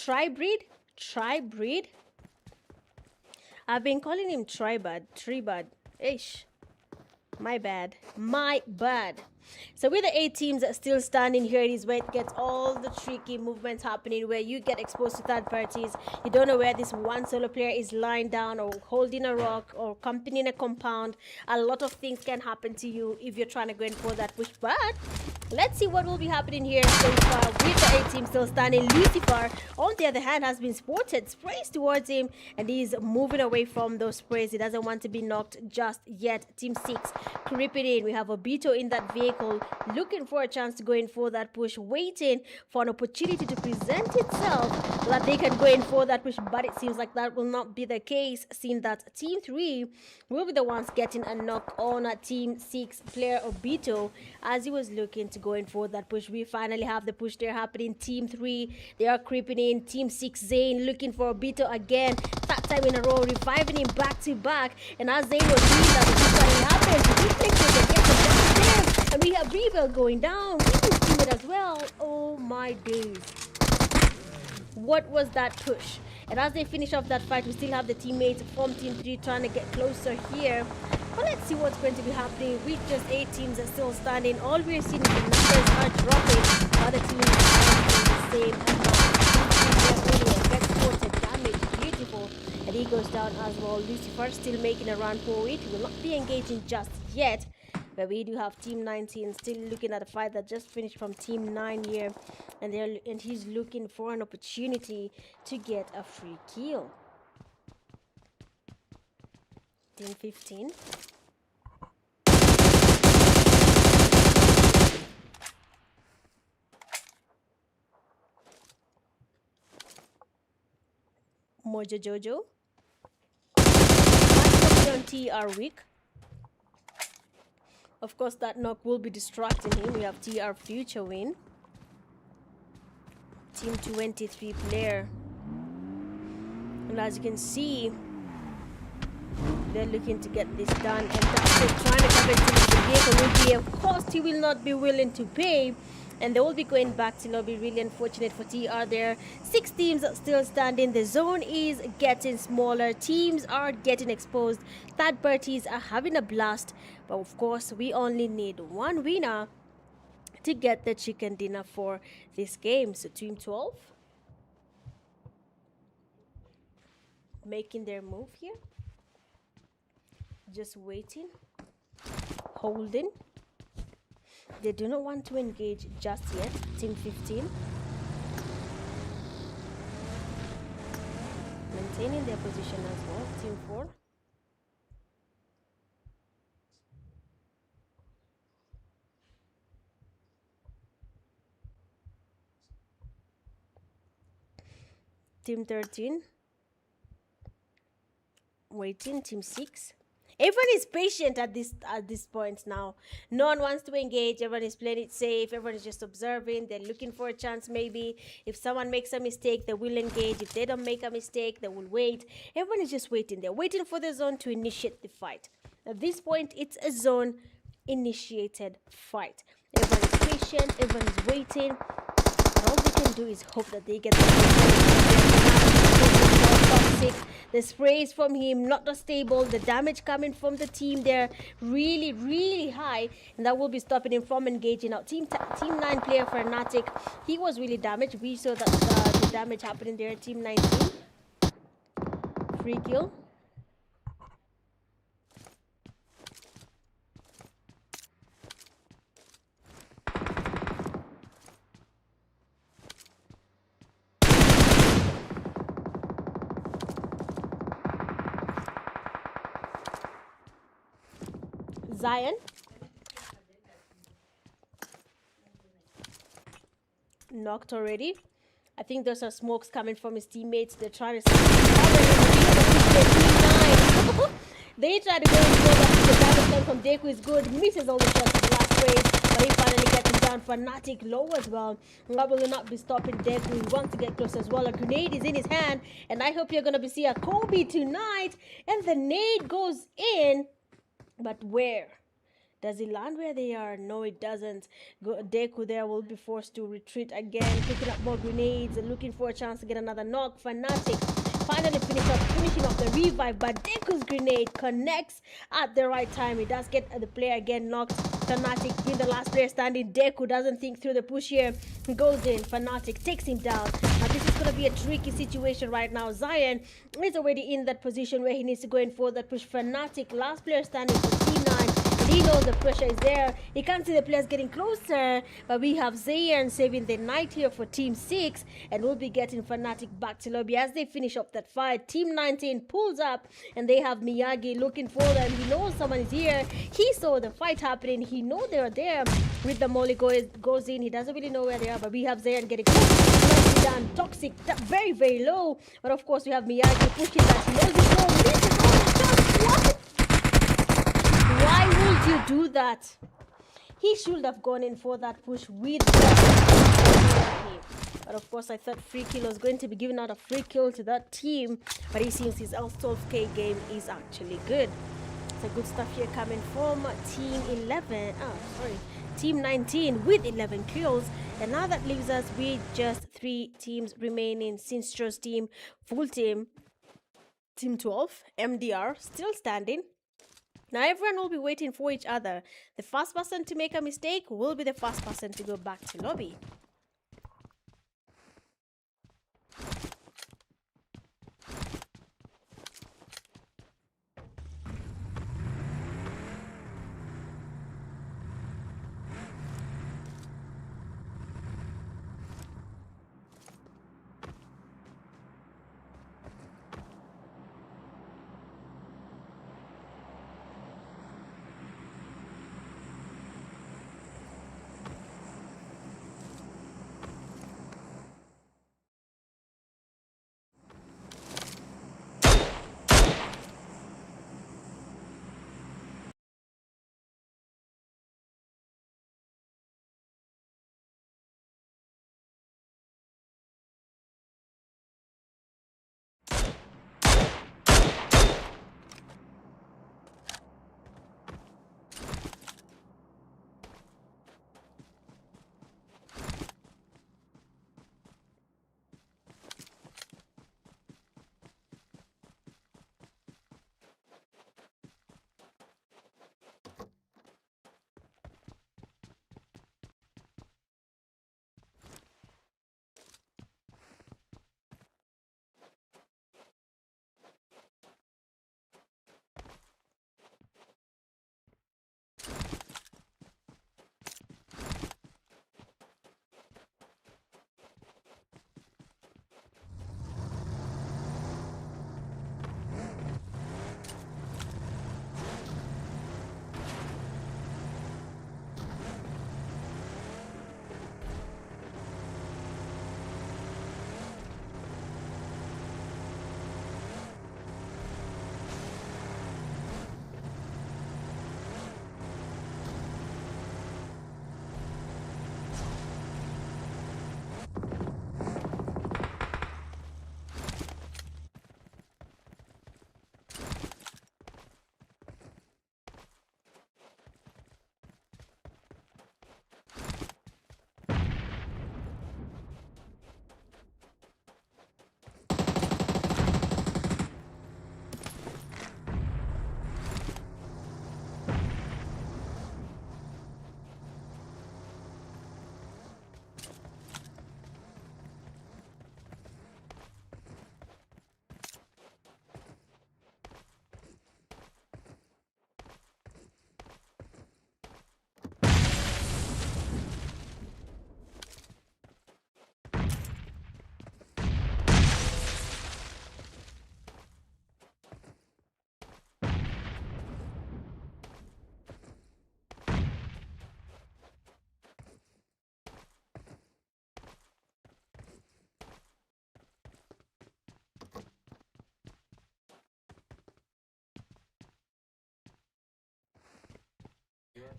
Tribreed? I've been calling him Tribad. Ish. My bad. So with the 8 teams still standing here, it is where it gets all the tricky movements happening, where you get exposed to third parties. You don't know where this one solo player is lying down or holding a rock or camping in a compound. A lot of things can happen to you if you're trying to go in for that push. But let's see what will be happening here so far with the 8 teams still standing. Lucifer, on the other hand, has been spotted. Sprays towards him, and he's moving away from those sprays. He doesn't want to be knocked just yet. Team 6 creeping in. We have Obito in that vehicle, looking for a chance to go in for that push, waiting for an opportunity to present itself so that they can go in for that push. But it seems like that will not be the case, seeing that Team 3 will be the ones getting a knock on a Team 6 player Obito as he was looking to go in for that push. We finally have the push there happening. Team 3, they are creeping in. Team 6, Zane looking for Obito again, that time in a row, reviving him back to back. And as Zane was doing that, this finally happened. He thinks they can get the there. And we have Rebel going down. Rebel's teammate as well. Oh my days. What was that push? And as they finish off that fight, we still have the teammates from Team 3 trying to get closer here. But let's see what's going to be happening. With just 8 teams are still standing. All we're seeing is the numbers are dropping. Other teams are doing the same amount. Gets spotted, damage, beautiful. And he goes down as well. Lucifer still making a run for it. He will not be engaging just yet. But we do have Team 19 still looking at a fight that just finished from Team 9 here. And he's looking for an opportunity to get a free kill. Team 15. Mojo Jojo. On TR weak. Of course, that knock will be distracting him. We have TR future win. Team 23 player. And as you can see, they're looking to get this done. And that's it. Trying to come into the vehicle will be a cost he will not be willing to pay. And they will be going back to lobby. Really unfortunate for TR there. 6 teams are still standing. The zone is getting smaller. Teams are getting exposed. Third parties are having a blast. But of course, we only need one winner to get the chicken dinner for this game. So Team 12 making their move here. Just waiting. Holding. They do not want to engage just yet. Team 15 maintaining their position as well. Team 4 Team 13. Waiting. Team 6. Everyone is patient at this point now. No one wants to engage. Everyone is playing it safe. Everyone is just observing. They're looking for a chance maybe. If someone makes a mistake, they will engage. If they don't make a mistake, they will wait. Everyone is just waiting. They're waiting for the zone to initiate the fight. At this point, it's a zone initiated fight. Everyone is patient. Everyone is waiting. And all they can do is hope that they get toxic. The sprays from him not stable. The damage coming from the team there really high, and that will be stopping him from engaging out. Team 9 player Fanatic, he was really damaged. We saw that the damage happening there. Team 19 free kill. Zion knocked already. I think there's some smokes coming from his teammates. They're trying to they try to go in for that. The damage done from Deku is good. Misses all the shots in the last race, but he finally gets him down. Fanatic low as well. That will not be stopping Deku. He wants to get close as well. A grenade is in his hand, and I hope you're gonna be seeing a Kobe tonight. And the nade goes in. But where? Does it land where they are? No, it doesn't. Deku there will be forced to retreat again, picking up more grenades and looking for a chance to get another knock. Fanatic finally finishing off the revive, but Deku's grenade connects at the right time. He does get the player again knocked. Fanatic being the last player standing. Deku doesn't think through the push here. Goes in. Fanatic takes him down. And this is going to be a tricky situation right now. Zion is already in that position where he needs to go in for that push. Fanatic, last player standing for Team 9. He knows the pressure is there. He can't see the players getting closer. But we have Zayan saving the night here for Team 6. And we'll be getting Fanatic back to lobby as they finish up that fight. Team 19 pulls up. And they have Miyagi looking for them. He knows someone is here. He saw the fight happening. He knows they're there. With the molly goes in. He doesn't really know where they are. But we have Zayan getting close. Done. Toxic. Very low. But of course we have Miyagi pushing that. He knows it's low. This is all the shots. What? Why would you do that? He should have gone in for that push with that. But of course, I thought free kill was going to be giving out a free kill to that team. But he seems his L12K game is actually good. So good stuff here coming from Team 11. Team 19 with 11 kills. And now that leaves us with just 3 teams remaining. Sinstro's team, full team, Team 12, MDR, still standing. Now everyone will be waiting for each other. The first person to make a mistake will be the first person to go back to lobby.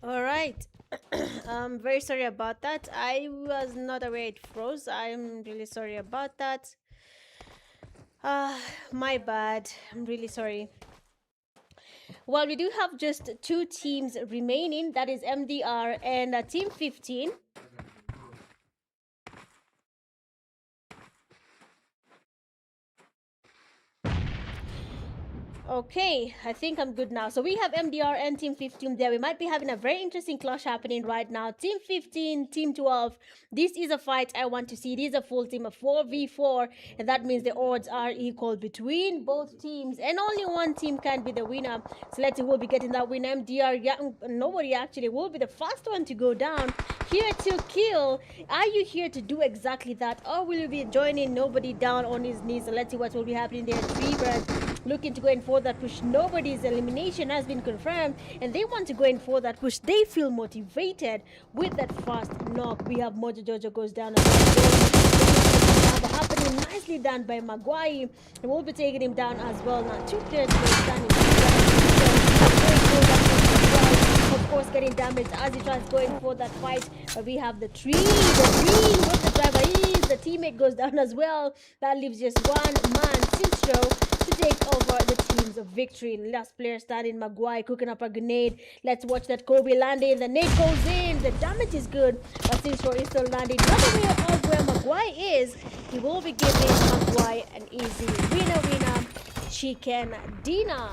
All right. I'm very sorry about that. I was not aware it froze. I'm really sorry about that. Ah, my bad. I'm really sorry. Well, we do have just two teams remaining. That is MDR and Team 15. Okay, I think I'm good now. So we have MDR and Team 15 there. We might be having a very interesting clash happening right now. Team 15, Team 12. This is a fight I want to see. It is a full team, a 4v4. And that means the odds are equal between both teams. And only one team can be the winner. So let's see who will be getting that win. MDR, yeah, nobody actually will be the first one to go down. Here to kill. Are you here to do exactly that? Or will you be joining nobody down on his knees? So let's see what will be happening there. Three birds looking to go in for that push. Nobody's elimination has been confirmed and they want to go in for that push. They feel motivated with that fast knock. We have Mojo Jojo goes down as well. Happening nicely done by Maguire. And we'll be taking him down as well. Now two players will stand of course getting damaged as he tries going for that fight. But we have the tree with the driver is the teammate goes down as well. That leaves just one man, Sinstro, to take over the team's victory. Last player standing, Maguire cooking up a grenade. Let's watch that Kobe landing. The nade goes in. The damage is good, but Sinstro is still landing. Not aware of where Maguire is. He will be giving Maguire an easy winner. Chicken dinner.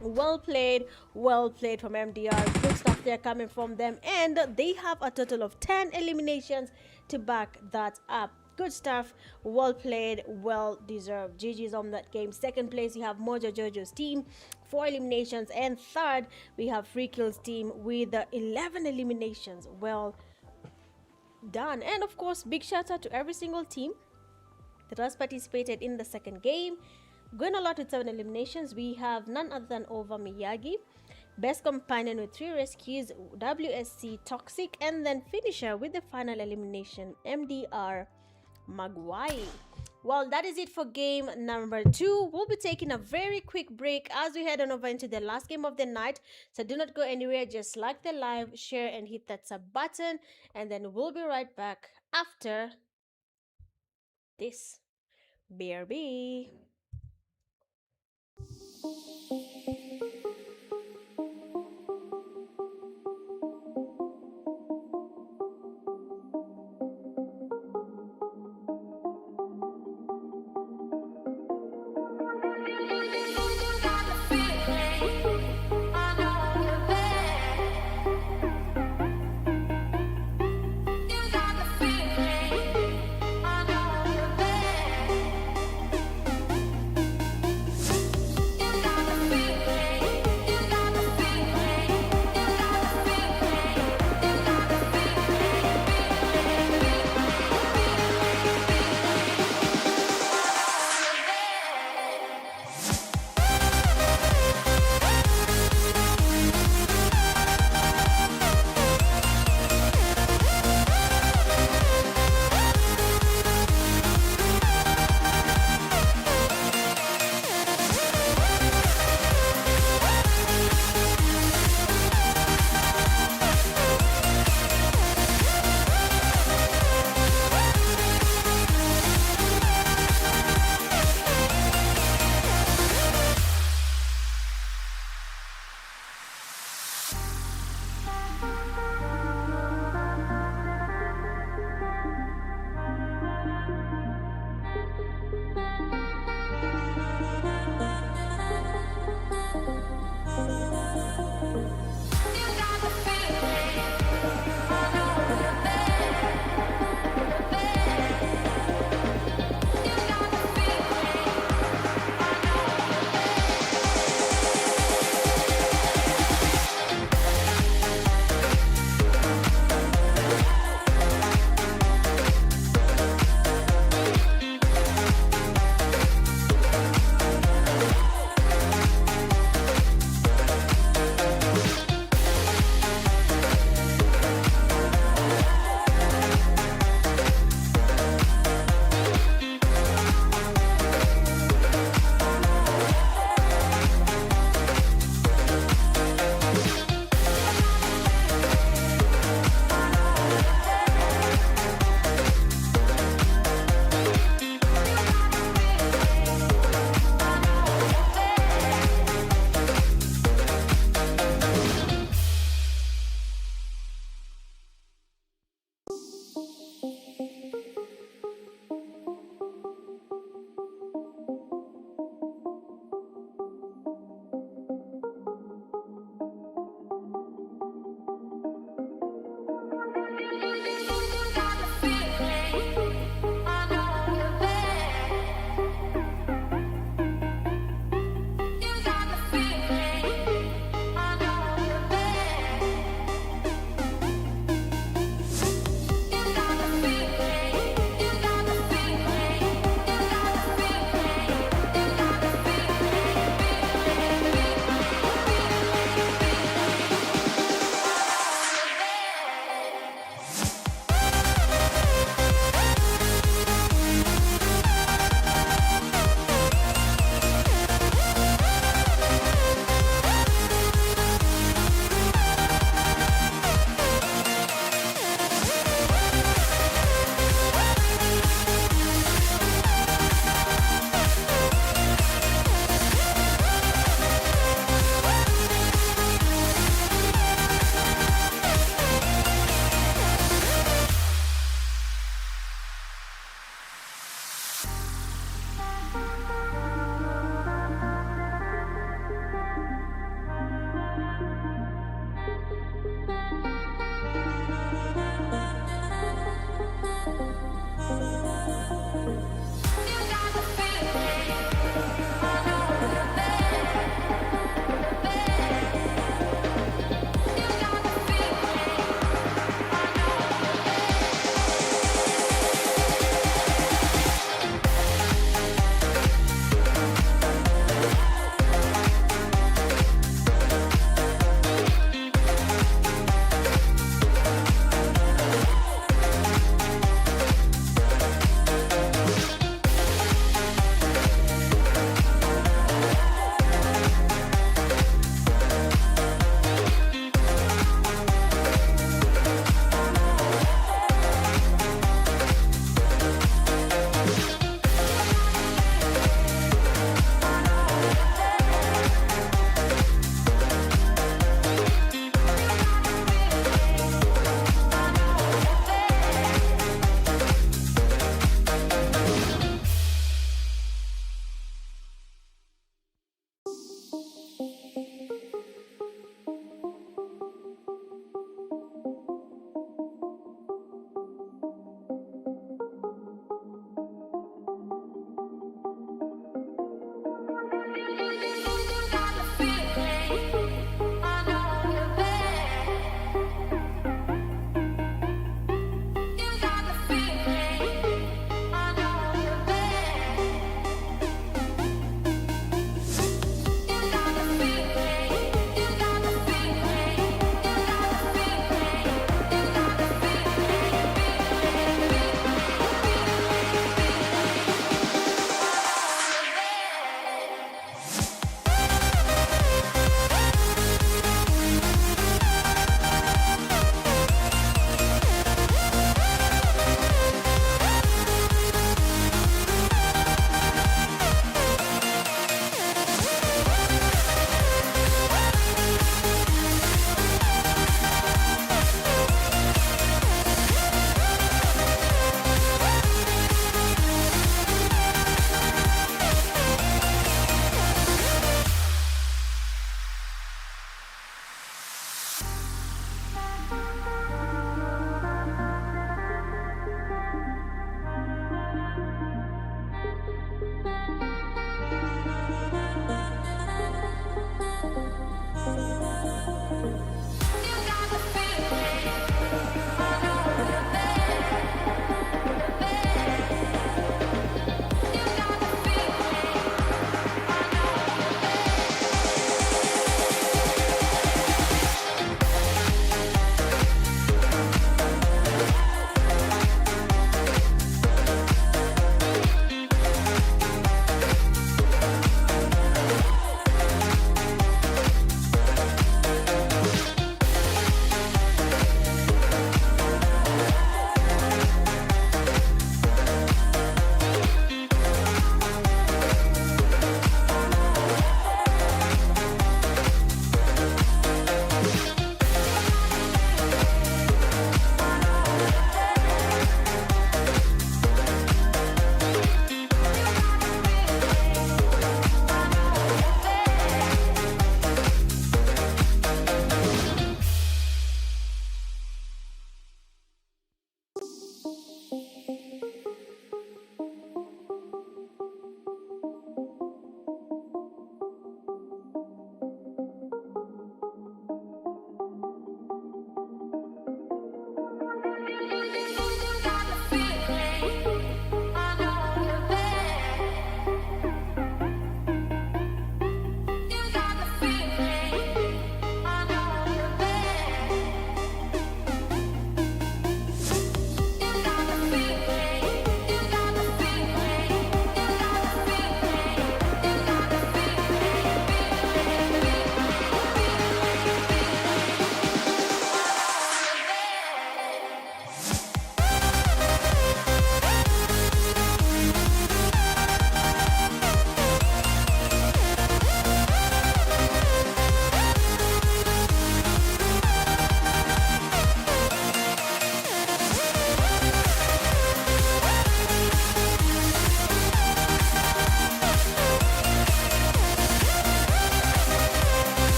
Well played from MDR. Good stuff there coming from them, and they have a total of 10 eliminations to back that up. Good stuff. Well played, well deserved. GG's on that game. Second place, you have Mojo Jojo's team, 4 eliminations, and third, we have Free Kills team with 11 eliminations. Well done. And of course, big shout out to every single team that has participated in the second game. Going a lot with 7 eliminations, we have none other than Ova Miyagi, Best Companion with 3 rescues, WSC Toxic, and then Finisher with the final elimination, MDR Maguire. Well, that is it for game number 2. We'll be taking a very quick break as we head on over into the last game of the night. So do not go anywhere. Just like the live, share, and hit that sub button. And then we'll be right back after this. BRB.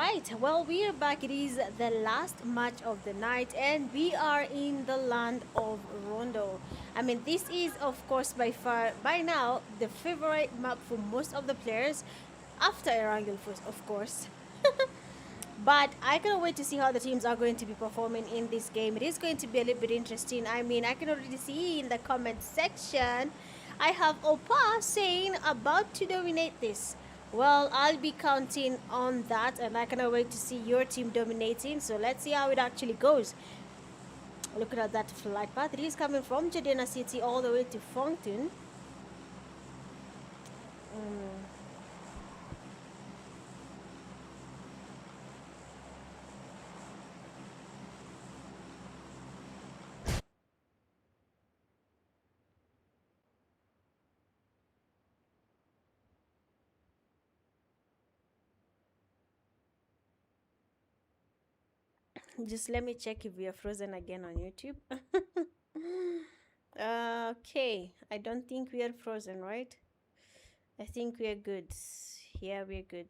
right, well, we are back. It is the last match of the night, and we are in the land of Rondo. I mean, this is, of course, by far, by now, the favorite map for most of the players, after Erangel, of course. But I cannot wait to see how the teams are going to be performing in this game. It is going to be a little bit interesting. I mean, I can already see in the comment section, I have Opa saying about to dominate this. Well, I'll be counting on that, and I cannot wait to see your team dominating. So let's see how it actually goes. Looking at that flight path, it is coming from Jadena City all the way to Fountain. Just let me check if we are frozen again on YouTube. Okay, I don't think we are frozen, right? I think we are good. Yeah, we're good.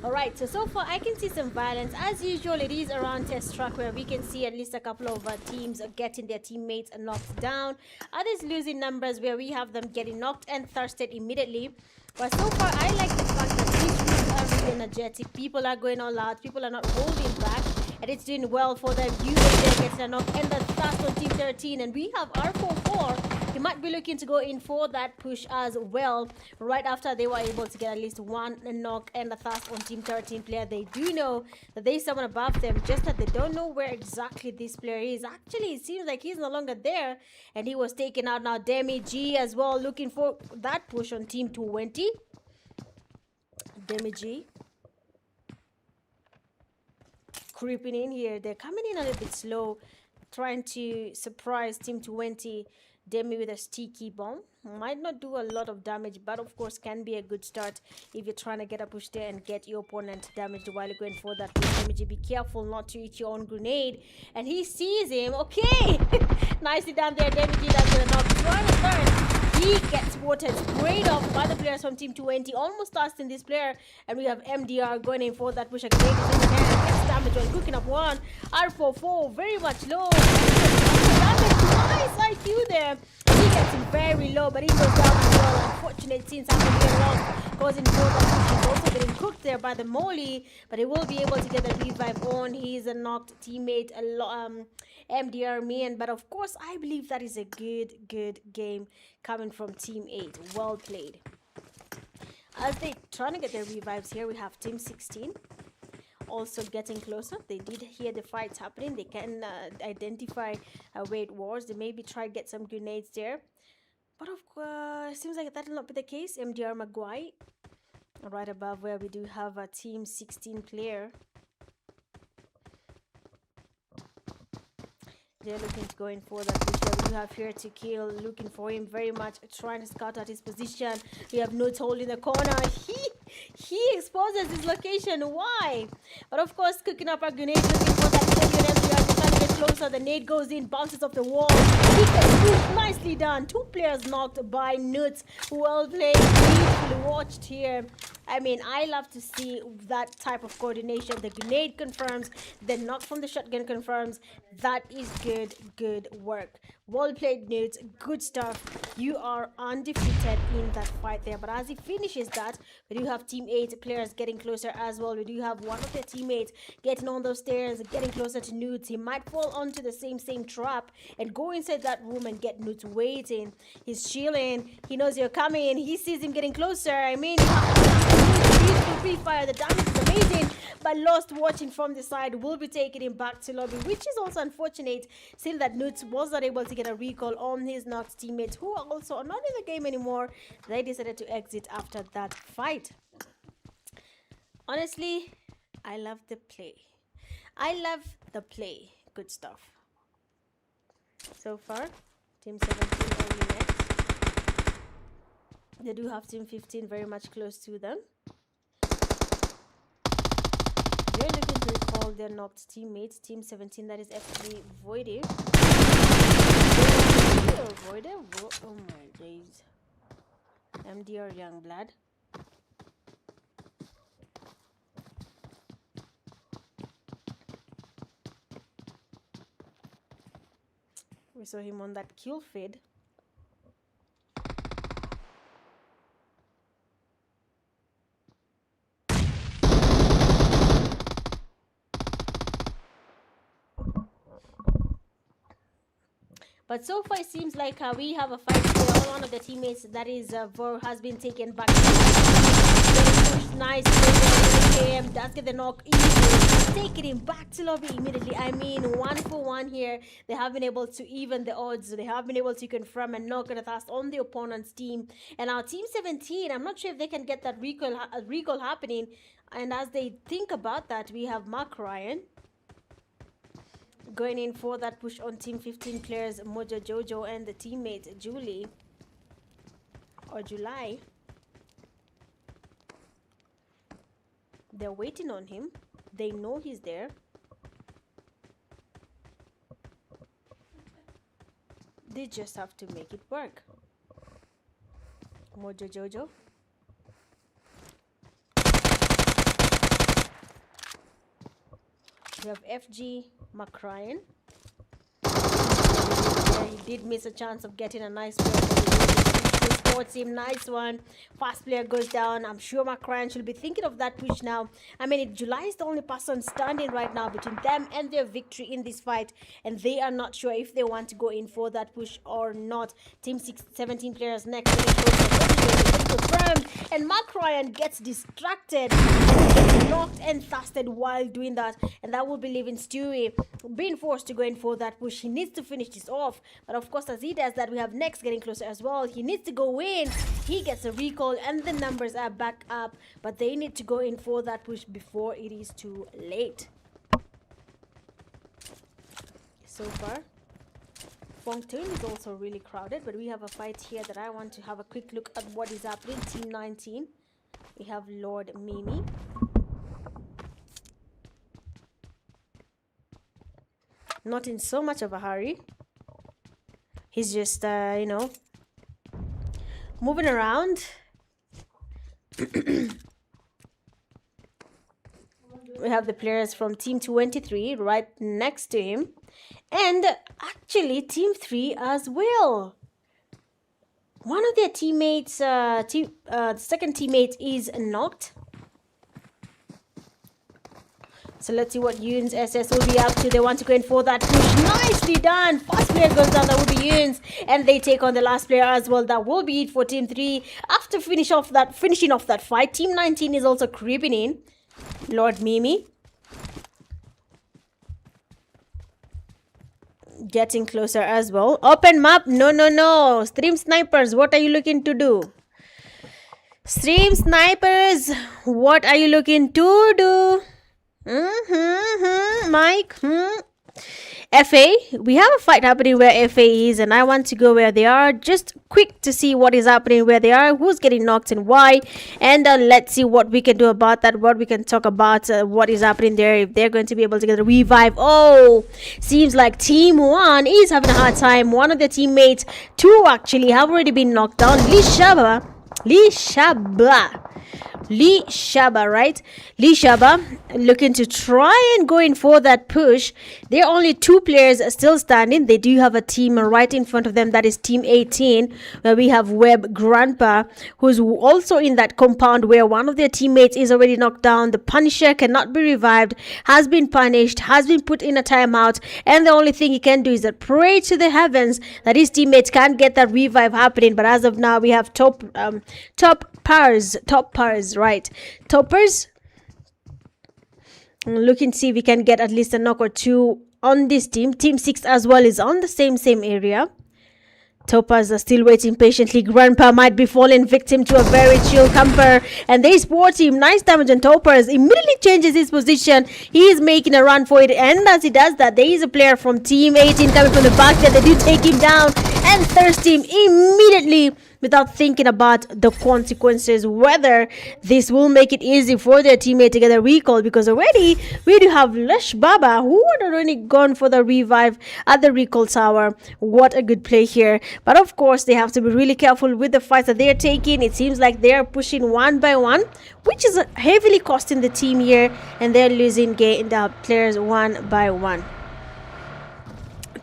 Alright, so far I can see some violence. As usual, it is around test track where we can see at least a couple of teams getting their teammates knocked down. Others losing numbers where we have them getting knocked and thirsted immediately. But so far, I like the fact that these groups are really energetic. People are going all out. People are not holding back. And it's doing well for them. You there getting a knock and the fast on team 13. And we have R44. He might be looking to go in for that push as well. Right after they were able to get at least one knock and a fast on team 13 player. They do know that there is someone above them. Just that they don't know where exactly this player is. Actually, it seems like he's no longer there. And he was taken out now. Demi G as well looking for that push on team 20. Demi G creeping in here. They're coming in a little bit slow, trying to surprise team 20. Demi with a sticky bomb. Might not do a lot of damage, but of course can be a good start if you're trying to get a push there and get your opponent damaged while you're going for that push. Demi G, be careful not to eat your own grenade. And he sees him. Okay. Nicely done there. Demi G, that's gonna knock. Trying to turn. He gets spotted straight off by the players from team 20, almost lasting this player. And we have MDR going in for that push. A grenade is in the hand, gets damage while cooking up one. R44 very much low. Nice IQ there. He gets him very low, but he goes down as well. Unfortunate scenes happen here lost, causing for that push. He's also getting cooked there by the Molly, but he will be able to get the revive on his knocked teammate MDR Mian. But of course, I believe that is a good game coming from Team 8. Well played. As they trying to get their revives here, we have Team 16 also getting closer. They did hear the fights happening. They can identify where it was. They maybe try to get some grenades there. But of course, it seems like that will not be the case. MDR Maguire right above where we do have a Team 16 player. They're looking to go in for that push. We have here to kill, looking for him very much, trying to scout out his position. We have Nuts holding the corner. He exposes his location. Why? But of course, cooking up a grenade, looking for that alien MDR, trying to get closer. The nade goes in, bounces off the wall. He gets pushed. Nicely done. 2 players knocked by Nuts. Well played. Beautifully watched here. I mean, I love to see that type of coordination. The grenade confirms, the knock from the shotgun confirms. That is good work. Well played, Nudes. Good stuff. You are undefeated in that fight there. But as he finishes that, we do have Team 8 players getting closer as well. We do have one of their teammates getting on those stairs, getting closer to Nudes. He might fall onto the same trap and go inside that room and get Nudes waiting. He's chilling. He knows you're coming. He sees him getting closer. I mean, beautiful pre-fire. The damage is amazing, but lost watching from the side will be taking him back to lobby, which is also unfortunate, seeing that Nuts was not able to get a recall on his knocked teammates, who are also not in the game anymore. They decided to exit after that fight. Honestly, I love the play. Good stuff. So far, Team 17 only next. They do have Team 15 very much close to them. They're looking to recall their knocked teammates. Team 17, that is actually Voidie. Oh my days. MDR Youngblood. We saw him on that kill feed. But so far it seems like we have a fight here. One of the teammates, that is Vor, has been taken back. Nice. KM does get the knock. Easy. Taking him back to lobby immediately. I mean, 1-for-1 here. They have been able to even the odds. They have been able to confirm and knock an attack on the opponent's team. And our team 17, I'm not sure if they can get that recall happening. And as they think about that, we have Mark Ryan going in for that push on team 15 players, Mojo Jojo and the teammate Julie or July. They're waiting on him. They know he's there. They just have to make it work. Mojo Jojo. We have FG McRyan. Yeah, he did miss a chance of getting a nice sports team. Nice one. Fast player goes down. I'm sure McRyan should be thinking of that push now. I mean, July is the only person standing right now between them and their victory in this fight, and they are not sure if they want to go in for that push or not. Team 17 players next. Confirmed, and Mark Ryan gets distracted, knocked and fasted while doing that, and that will be leaving Stewie being forced to go in for that push. He needs to finish this off, but of course, as he does that, we have Next getting closer as well. He needs to go in. He gets a recall, and the numbers are back up, but they need to go in for that push before it is too late. So far, Fongtun is also really crowded, but we have a fight here that I want to have a quick look at what is happening. Team 19, we have Lord Mimi. Not in so much of a hurry. He's just, you know, moving around. We have the players from Team 23 right next to him. And actually, Team 3 as well. One of their teammates, the second teammate is knocked. So let's see what Yoon's SS will be up to. They want to go in for that push. Nicely done. First player goes down. That will be Yoon's. And they take on the last player as well. That will be it for Team 3. After finishing off that fight, Team 19 is also creeping in. Lord Mimi. Getting closer as well. Open map. No. Stream snipers, what are you looking to do? Stream snipers, what are you looking to do? Mike. FA, we have a fight happening where FA is, and I want to go where they are. Just quick to see what is happening where they are, who's getting knocked and why, and let's see what we can do about that, what we can talk about, what is happening there, if they're going to be able to get a revive. Oh, seems like Team 1 is having a hard time. One of the teammates, 2 actually, have already been knocked down. Lee Shaba, right? Lee Shaba looking to try and go in for that push. There are only 2 players still standing. They do have a team right in front of them. That is Team 18, where we have Web Grandpa, who's also in that compound where one of their teammates is already knocked down. The Punisher cannot be revived, has been punished, has been put in a timeout, and the only thing he can do is that pray to the heavens that his teammates can't get that revive happening. But as of now, we have toppers, right? Toppers looking to see if we can get at least a knock or 2 on this team. Team 6 as well is on the same area. Topaz are still waiting patiently. Grandpa might be falling victim to a very chill camper, and they sport him. Nice damage on Topaz. Immediately changes his position. He is making a run for it, and as he does that, there is a player from Team 18 coming from the back there. They do take him down and thirst him immediately without thinking about the consequences, whether this will make it easy for their teammate to get a recall, because already we do have Lesh Baba, who had already gone for the revive at the recall tower. What a good play here. But of course, they have to be really careful with the fights that they are taking. It seems like they are pushing 1 by 1, which is heavily costing the team here, and they're losing the players 1 by 1.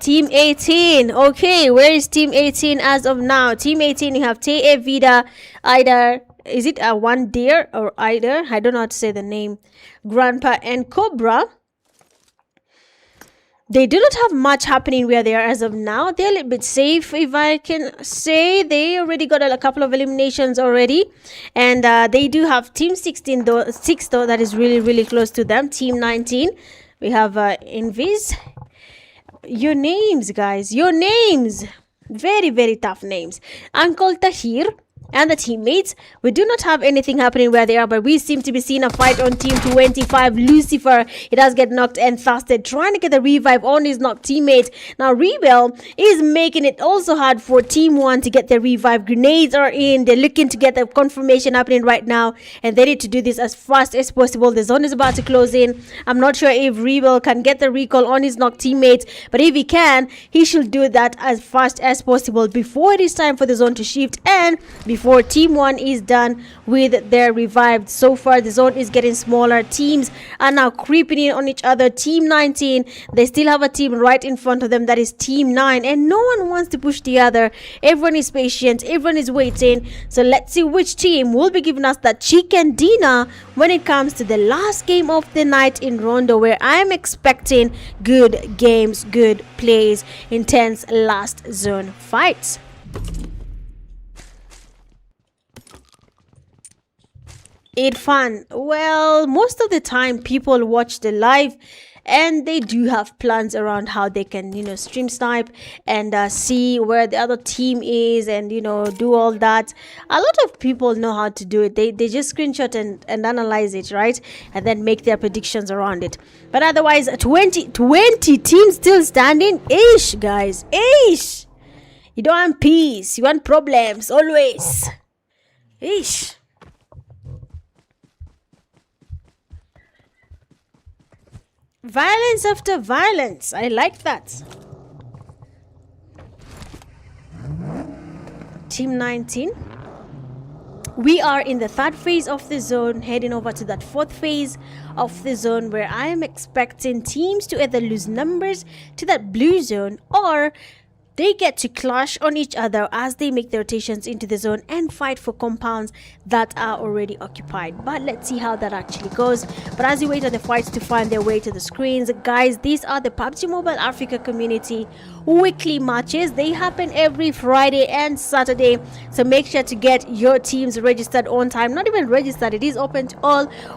Team 18. Okay, where is Team 18 as of now? Team 18, you have Te Vida, Ida. Is it a one deer or Ida? I don't know how to say the name. Grandpa and Cobra. They do not have much happening where they are as of now. They're a little bit safe, if I can say. They already got a couple of eliminations already. And they do have Team 16, though, 6, though, that is really, really close to them. Team 19, we have Invis. Your names, guys. Your names. Very, very tough names. Uncle Tahir and the teammates. We do not have anything happening where they are, but we seem to be seeing a fight on Team 25. Lucifer, it does get knocked and fasted, trying to get the revive on his knocked teammate. Now Rebel is making it also hard for Team 1 to get their revive. Grenades are in. They're looking to get the confirmation happening right now, and they need to do this as fast as possible. The zone is about to close in. I'm not sure if Rebel can get the recall on his knocked teammate, but if he can, he should do that as fast as possible before it is time for the zone to shift and before Team 1 is done with their revived. So far the zone is getting smaller. Teams are now creeping in on each other. Team 19, they still have a team right in front of them, that is Team 9, and no one wants to push the other. Everyone is patient, everyone is waiting. So let's see which team will be giving us that chicken dinner when it comes to the last game of the night in Rondo, where I am expecting good games, good plays, intense last zone fights. It fun. Well, most of the time people watch the live and they do have plans around how they can, stream snipe and see where the other team is and, do all that. A lot of people know how to do it. They just screenshot and analyze it, right? And then make their predictions around it. But otherwise, 20 teams still standing. Ish, guys. Ish. You don't want peace. You want problems always. Ish. Violence after violence. I like that. Team 19. We are in the third phase of the zone, heading over to that fourth phase of the zone, where I am expecting teams to either lose numbers to that blue zone, or they get to clash on each other as they make their rotations into the zone and fight for compounds that are already occupied. But let's see how that actually goes. But as you wait on the fights to find their way to the screens, guys, these are the PUBG Mobile Africa community weekly matches. They happen every Friday and Saturday, so make sure to get your teams registered on time. Not even registered, it is open to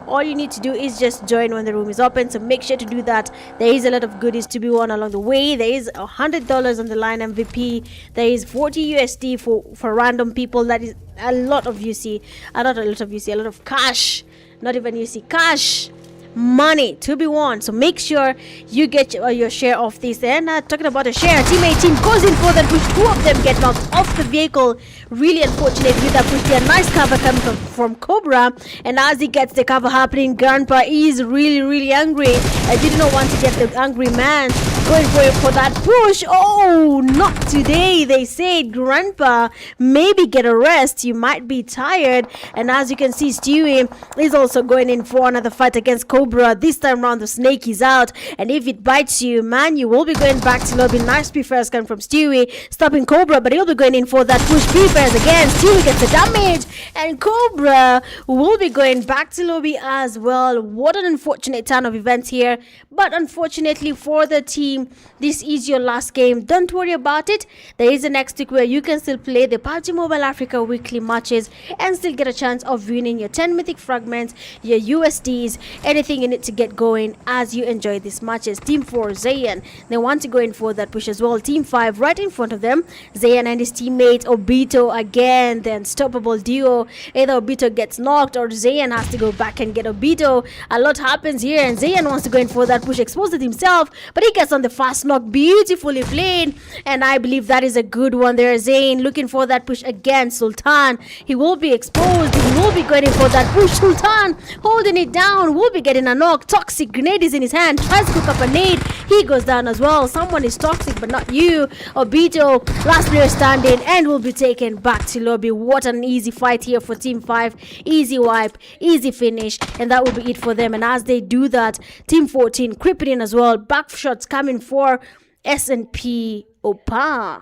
all you need to do is just join when the room is open, so make sure to do that. There is a lot of goodies to be won along the way. There is $100 on the line MVP. There is 40 USD for random people. That is a lot of UC, a lot of cash, not even UC, cash money to be won. So make sure you get your share of this. And talking about a share, Team 18 goes in for that push. Two of them get knocked off the vehicle. Really unfortunate with that push there. Nice cover coming from Cobra, and as he gets the cover happening, Grandpa is really angry. I did not want to get the angry man going for that push. Oh, not today. They said, Grandpa, maybe get a rest, you might be tired. And as you can see, Stewie is also going in for another fight against Cobra. This time around the snake is out, and if it bites you, man, you will be going back to lobby. Nice prefers coming from Stewie, stopping Cobra, but he'll be going in for that push. Prefers again. Stewie gets the damage, and Cobra will be going back to lobby as well. What an unfortunate turn of events here, but unfortunately for the team, this is your last game. Don't worry about it. There is a next week where you can still play the PUBG Mobile Africa weekly matches and still get a chance of winning your 10 mythic fragments, your USDs, anything you need to get going as you enjoy these matches. Team 4, Zayan, they want to go in for that push as well. Team 5 right in front of them, Zayan and his teammate Obito, again the unstoppable duo. Either Obito gets knocked or Zayan has to go back and get Obito. A lot happens here, and Zayan wants to go in for that push, expose it himself, but he gets on the fast knock, beautifully played, and I believe that is a good one there. Zayn looking for that push again. Sultan, he will be exposed, he will be going in for that push. Sultan holding it down, will be getting a knock. Toxic grenade is in his hand, tries to cook up a nade, he goes down as well. Someone is toxic, but not you. Obito, last player standing, and will be taken back to lobby. What an easy fight here for Team 5. Easy wipe, easy finish, and that will be it for them. And as they do that, Team 14 creeping in as well. Back shots coming for S&P Opa.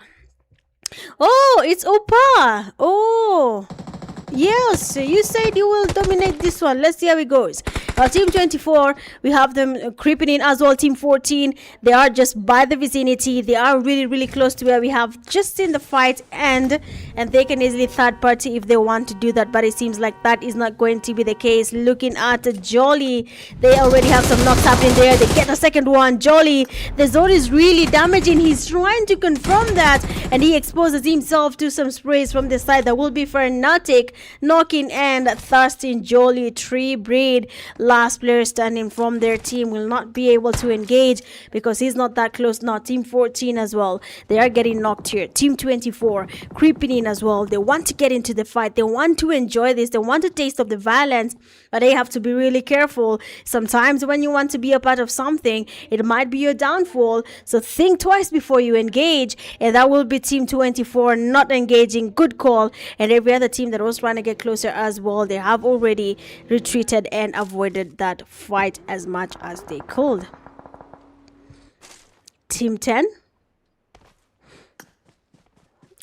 Oh, it's Opa. Oh. Yes, you said you will dominate this one. Let's see how it goes. Team 24, we have them creeping in as well. Team 14, they are just by the vicinity. They are really, really close to where we have just seen the fight end, and they can easily third party if they want to do that. But it seems like that is not going to be the case. Looking at Jolly, they already have some knocks happening there. They get a second one. Jolly, the zone is really damaging. He's trying to confirm that, and he exposes himself to some sprays from the side that will be Fanatic, knocking and thirsting Jolly. Tree Breed, last player standing from their team, will not be able to engage because he's not that close now. Team 14 as well, they are getting knocked here. Team 24 creeping in as well. They want to get into the fight. They want to enjoy this. They want a taste of the violence, but they have to be really careful. Sometimes when you want to be a part of something, it might be your downfall, so think twice before you engage. And that will be Team 24 not engaging. Good call. And every other team that was trying to get closer as well, they have already retreated and avoided that fight as much as they could. Team 10,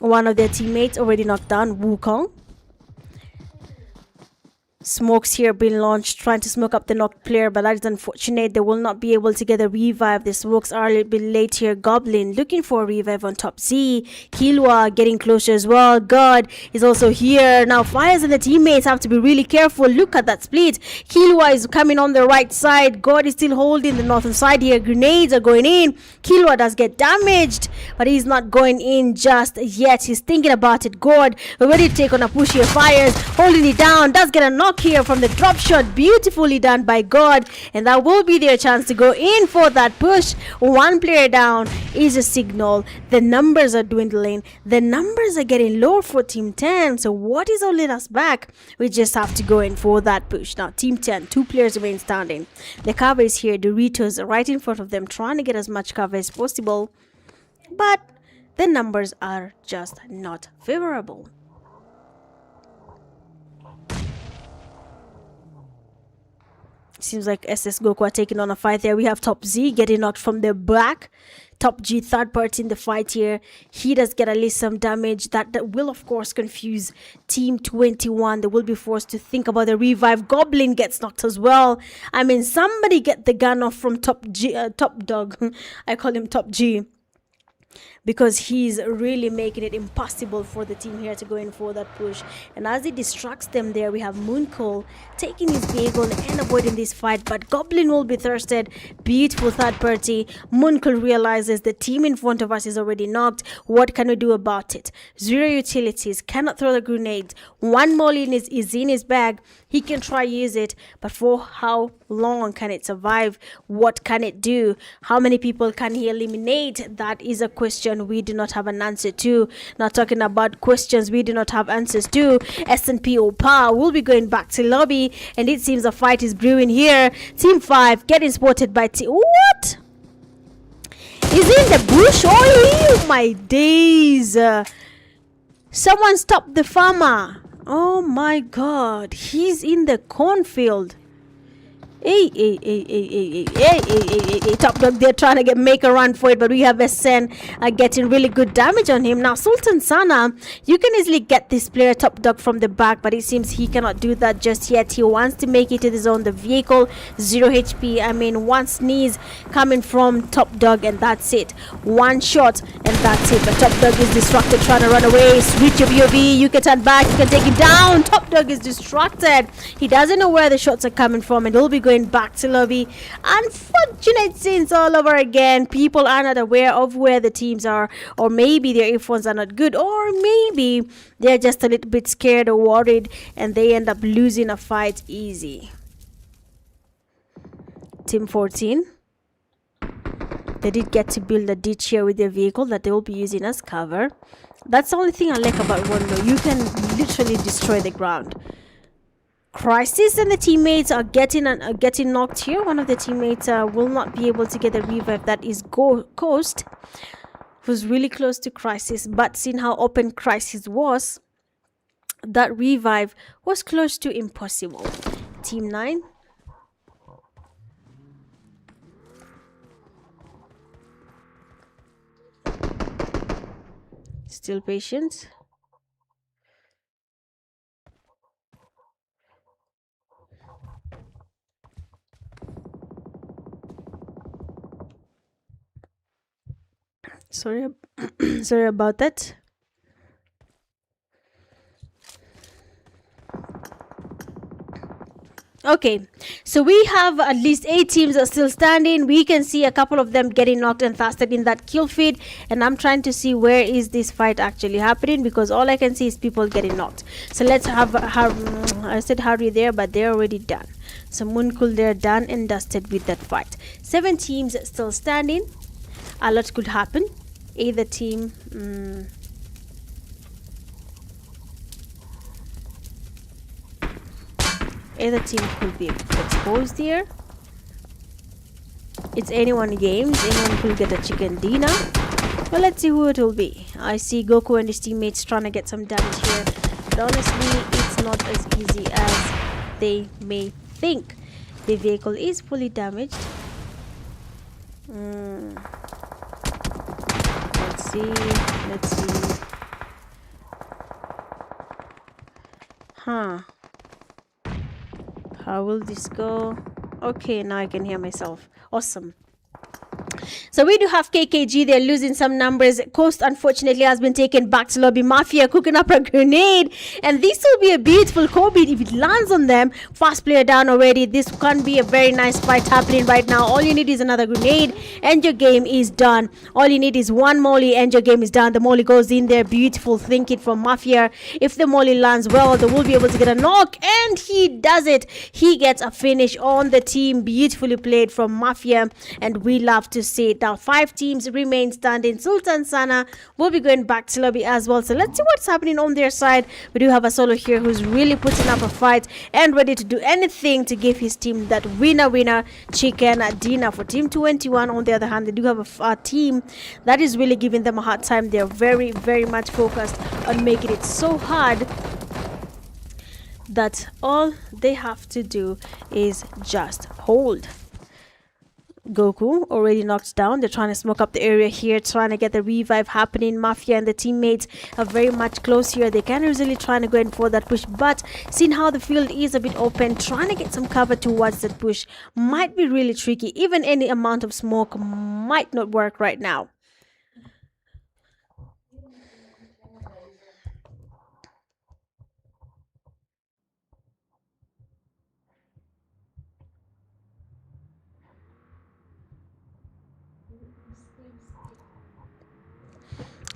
one of their teammates already knocked down, Wukong. Smokes here being launched, trying to smoke up the knocked player, but that is unfortunate. They will not be able to get a revive. The smokes are a little bit late here. Goblin looking for a revive on top Z. Kilwa getting closer as well. God is also here. Now Fires and the teammates have to be really careful. Look at that split. Kilwa is coming on the right side. God is still holding the northern side here. Grenades are going in. Kilwa does get damaged, but he's not going in just yet. He's thinking about it. God ready to take on a push here. Fires holding it down. Does get a knock here from the drop shot, beautifully done by God, and that will be their chance to go in for that push. One player down is a signal. The numbers are dwindling. The numbers are getting low for Team 10. So what is holding us back? We just have to go in for that push. Now Team 10, 2 players remain standing. The cover is here. Doritos are right in front of them, trying to get as much cover as possible, but the numbers are just not favorable. Seems like SS Goku are taking on a fight there. We have Top Z getting knocked from the back. Top G third party in the fight here. He does get at least some damage. That will of course confuse Team 21. They will be forced to think about the revive. Goblin gets knocked as well. I mean, somebody get the gun off from Top G, Top Dog. I call him Top G, because he's really making it impossible for the team here to go in for that push. And as he distracts them there, we have Mooncoal taking his vehicle and avoiding this fight, but Goblin will be thirsted. Beautiful third party. Mooncoal realizes the team in front of us is already knocked. What can we do about it? Zero utilities, cannot throw the grenade. One molly is in his bag. He can try use it, but for how long can it survive? What can it do? How many people can he eliminate? That is a question we do not have an answer to. Not talking about questions we do not have answers to. S&P Opa will be going back to lobby, and it seems a fight is brewing here. Team 5 getting spotted by what? Is he in the bush? Oh my days. Someone stop the farmer. Oh my god, he's in the cornfield. Hey, Top Dog, they're trying to make a run for it, but we have SN getting really good damage on him. Now, Sultan Sana, you can easily get this player Top Dog from the back, but it seems he cannot do that just yet. He wants to make it to the zone. The vehicle, 0 HP. I mean, one sneeze coming from Top Dog, and that's it. One shot, and that's it. But Top Dog is distracted, trying to run away. Switch your POV. You can turn back. You can take him down. Top Dog is distracted. He doesn't know where the shots are coming from, and he'll be going back to lobby. Unfortunate scenes all over again. People are not aware of where the teams are, or maybe their earphones are not good, or maybe they're just a little bit scared or worried, and they end up losing a fight easy. Team 14, they did get to build a ditch here with their vehicle that they will be using as cover. That's the only thing I like about Rondo. You can literally destroy the ground. Crisis and the teammates are getting knocked here. One of the teammates will not be able to get the revive. That is Ghost, who's really close to Crisis, but seeing how open Crisis was, that revive was close to impossible. Team 9, Still patient. Sorry, sorry about that. Okay, so we have at least 8 teams are still standing. We can see a couple of them getting knocked and fasted in that kill feed, and I'm trying to see where is this fight actually happening, because all I can see is people getting knocked. So let's have I said hurry there, but they're already done. So Moonkul, they're done and dusted with that fight. 7 teams still standing. A lot could happen. Either team. Either team could be exposed here. It's anyone games. Anyone could get a chicken dinner. Well, let's see who it will be. I see Goku and his teammates trying to get some damage here. But honestly, it's not as easy as they may think. The vehicle is fully damaged. Let's see. Let's see. Huh. How will this go? Okay, now I can hear myself. Awesome. So we do have KKG. They're losing some numbers. Coast, unfortunately, has been taken back to lobby. Mafia cooking up a grenade. And this will be a beautiful Kobe if it lands on them. Fast player down already. This can be a very nice fight happening right now. All you need is another grenade and your game is done. All you need is one molly and your game is done. The molly goes in there. Beautiful thinking from Mafia. If the molly lands well, they will be able to get a knock. And he does it. He gets a finish on the team. Beautifully played from Mafia. And we love to see it. Now 5 teams remain standing. Sultan Sana will be going back to lobby as well. So let's see what's happening on their side. We do have a solo here who's really putting up a fight and ready to do anything to give his team that winner chicken dinner. For team 21, on the other hand, they do have a team that is really giving them a hard time. They're very much focused on making it so hard that all they have to do is just hold. Goku already knocked down. They're trying to smoke up the area here, trying to get the revive happening. Mafia and the teammates are very much close here. They can easily trying to go in for that push, but seeing how the field is a bit open, trying to get some cover towards that push might be really tricky. Even any amount of smoke might not work right now.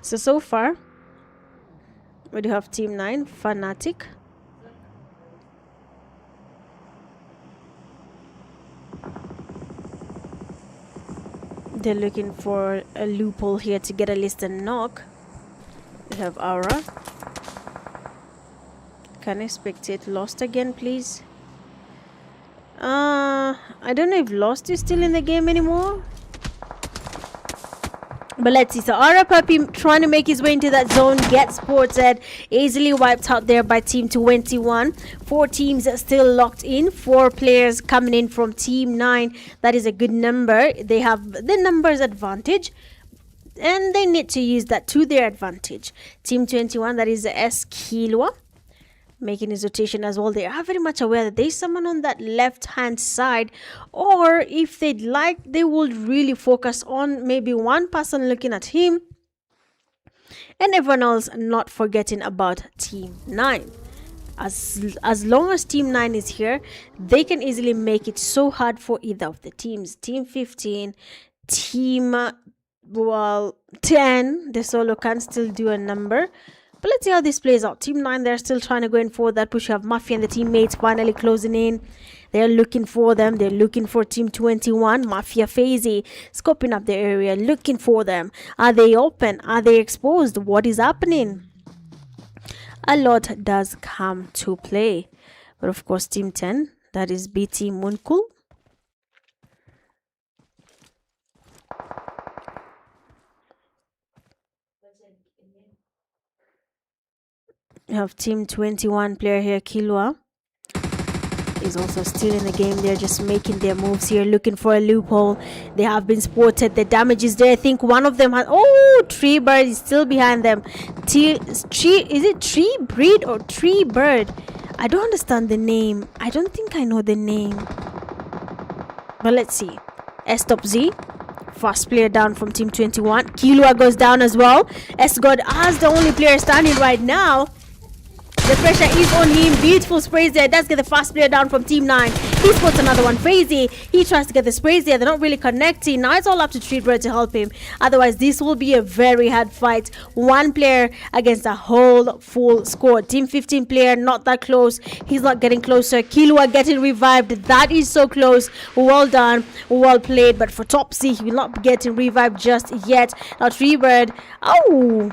So far, we do have Team 9, Fanatic. They're looking for a loophole here to get a list and knock. We have Aura. Can I spectate Lost again, please? I don't know if Lost is still in the game anymore. But let's see. So Aura Puppy trying to make his way into that zone, gets spotted, easily wiped out there by team 21. 4 teams are still locked in. 4 players coming in from team 9. That is a good number. They have the numbers advantage, and they need to use that to their advantage. Team 21, that is S Kilwa, making his rotation as well. They are very much aware that there's someone on that left hand side, or if they'd like, they would really focus on maybe one person looking at him and everyone else not forgetting about team 9. As long as team 9 is here, they can easily make it so hard for either of the teams. Team 15, team 10, the solo can still do a number. But let's see how this plays out. Team 9, they're still trying to go in for that push. You have Mafia and the teammates finally closing in. They're looking for them. They're looking for Team 21. Mafia Fazy scoping up the area, looking for them. Are they open? Are they exposed? What is happening? A lot does come to play. But of course, Team 10, that is BT Moonkul. You have team 21 player here, Kilwa, is is also still in the game. They're just making their moves here, looking for a loophole. They have been spotted. The damage is there. I think one of them has... Oh, Tree Bird is still behind them. Is it Tree Breed or Tree Bird? I don't understand the name. I don't think I know the name. But let's see. S-Top Z. First player down from Team 21. Kilua goes down as well. S-God as the only player standing right now. The pressure is on him. Beautiful sprays there. Does get the first player down from Team 9. He spots another one. Crazy. He tries to get the sprays there. They're not really connecting. Now it's all up to Treatbird to help him. Otherwise, this will be a very hard fight. One player against a whole full squad. Team 15 player, not that close. He's not getting closer. Kilua getting revived. That is so close. Well done. Well played. But for Topsy, he will not be getting revived just yet. Now Treatbird. Oh!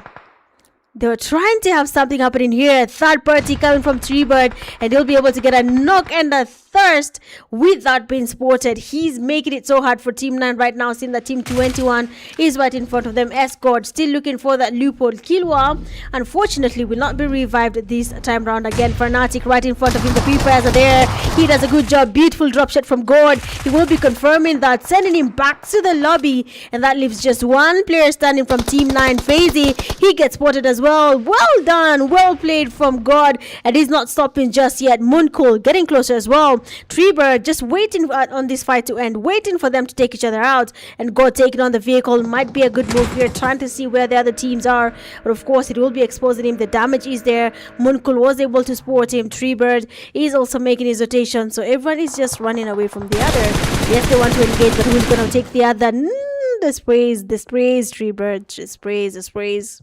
They were trying to have something happening here. Third party coming from Treebird, and he'll be able to get a knock and a thirst without being spotted. He's making it so hard for Team 9 right now, seeing that Team 21 is right in front of them. Escort still looking for that loophole. Kilwa, unfortunately, will not be revived this time round. Again, Fanatic right in front of him. The PPs are there. He does a good job. Beautiful drop shot from God. He will be confirming that, sending him back to the lobby, and that leaves just one player standing from Team 9. Fazy, he gets spotted as well. Well done, well played from God, and he's not stopping just yet. Mooncool getting closer as well. Treebird just waiting on this fight to end, waiting for them to take each other out, and God taking on the vehicle might be a good move here, trying to see where the other teams are, but of course it will be exposing him. The damage is there. Mooncool was able to spot him. Treebird is also making his rotation, so everyone is just running away from the other. Yes, they want to engage, but who's going to take the other? The sprays, Treebird, the sprays.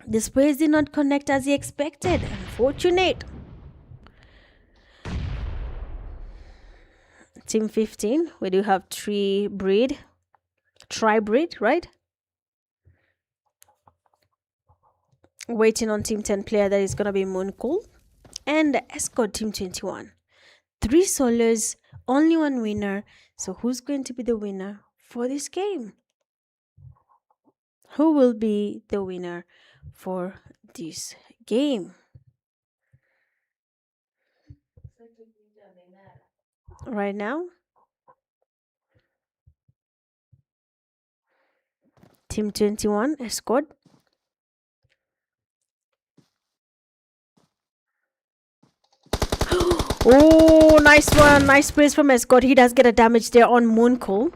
The sprays did not connect as he expected. Unfortunate. Team 15, we do have Tri-breed, right? Waiting on Team 10 player, that is going to be Mooncool. And Escort Team 21. 3 solos, only 1 winner. So who's going to be the winner for this game? Who will be the winner for this game? Right now, Team 21 Escort. Oh, nice one. Nice praise from Escort. He does get a damage there on Mooncool,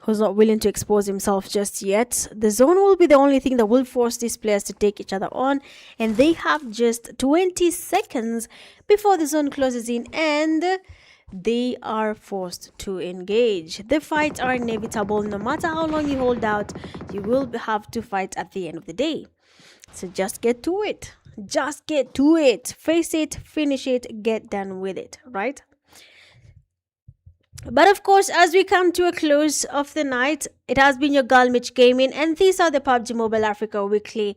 who's not willing to expose himself just yet. The zone will be the only thing that will force these players to take each other on, and they have just 20 seconds before the zone closes in, and they are forced to engage. The fights are inevitable. No matter how long you hold out, you will have to fight at the end of the day. So just get to it. Just get to it. Face it, finish it, get done with it, right? But of course, as we come to a close of the night, it has been your girl Mitch Gaming, and these are the PUBG Mobile Africa weekly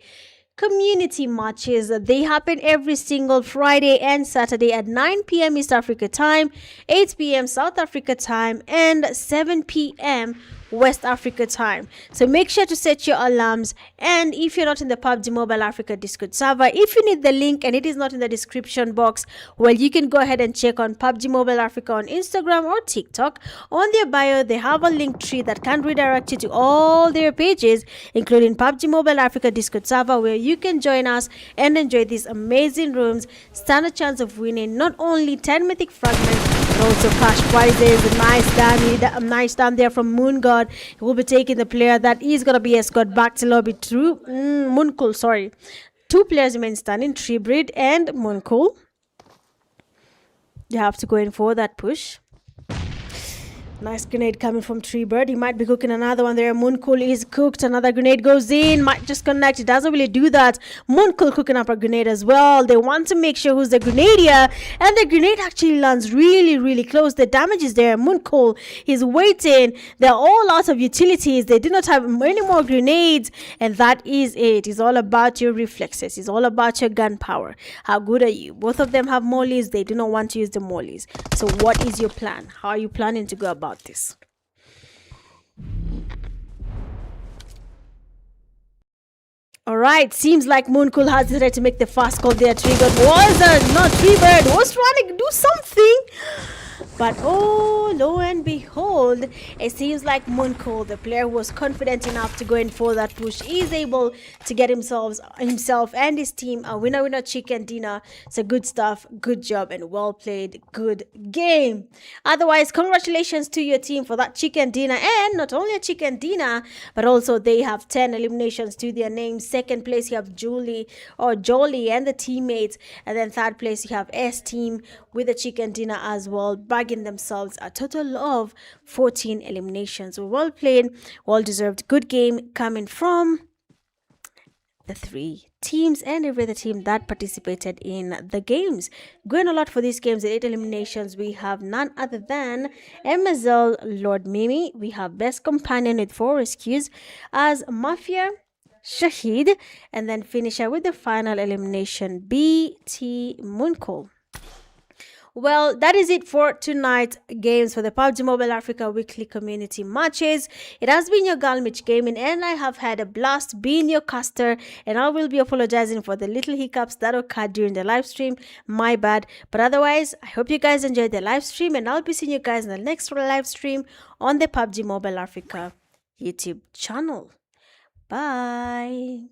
community matches. They happen every single Friday and Saturday at 9 p.m. East Africa time, 8 p.m. South Africa time, and 7 p.m. West Africa time. So make sure to set your alarms, and if you're not in the PUBG Mobile Africa Discord server, if you need the link and it is not in the description box, well, you can go ahead and check on PUBG Mobile Africa on Instagram or TikTok. On their bio, they have a link tree that can redirect you to all their pages, including PUBG Mobile Africa Discord server, where you can join us and enjoy these amazing rooms, stand a chance of winning not only 10 mythic fragments, but also cash prizes. Nice down there from Moon God. He will be taking the player that is going to be escort back to lobby through Mooncool. Sorry, 2 players remain standing, Treebreed and Mooncool. You have to go in for that push. Nice grenade coming from Treebird. He might be cooking another one there. Mooncool is cooked. Another grenade goes in. Might just connect. It doesn't really do that. Mooncool cooking up a grenade as well. They want to make sure who's the grenadier. And the grenade actually lands really, really close. The damage is there. Mooncool is waiting. They're all out of utilities. They do not have any more grenades. And that is it. It's all about your reflexes. It's all about your gun power. How good are you? Both of them have mollies. They do not want to use the mollies. So what is your plan? How are you planning to go about this? All right, seems like Mooncool has decided to make the fast call there. Triggered was not triggered. Was trying to do something, but oh, lo and behold, it seems like Mooncool, the player who was confident enough to go in for that push, is able to get himself and his team a winner chicken dinner. So good stuff, good job, and well played, good game. Otherwise, congratulations to your team for that chicken dinner, and not only a chicken dinner, but also they have 10 eliminations to their names. Second place, you have Jolly and the teammates, and then third place, you have S team with a chicken dinner as well, bagging themselves a total of 14 eliminations. So well played, well deserved, good game coming from the three teams and every other team that participated in the games. Going a lot for these games, the 8 eliminations, we have none other than MSL Lord Mimi. We have Best Companion with 4 rescues as Mafia, Shahid, and then finisher with the final elimination, BT Moonco. Well, that is it for tonight's games for the PUBG Mobile Africa weekly community matches. It has been your girl Mitch Gaming, and I have had a blast being your caster, and I will be apologizing for the little hiccups that occurred during the live stream. My bad. But otherwise, I hope you guys enjoyed the live stream, and I'll be seeing you guys in the next live stream on the PUBG Mobile Africa YouTube channel. Bye.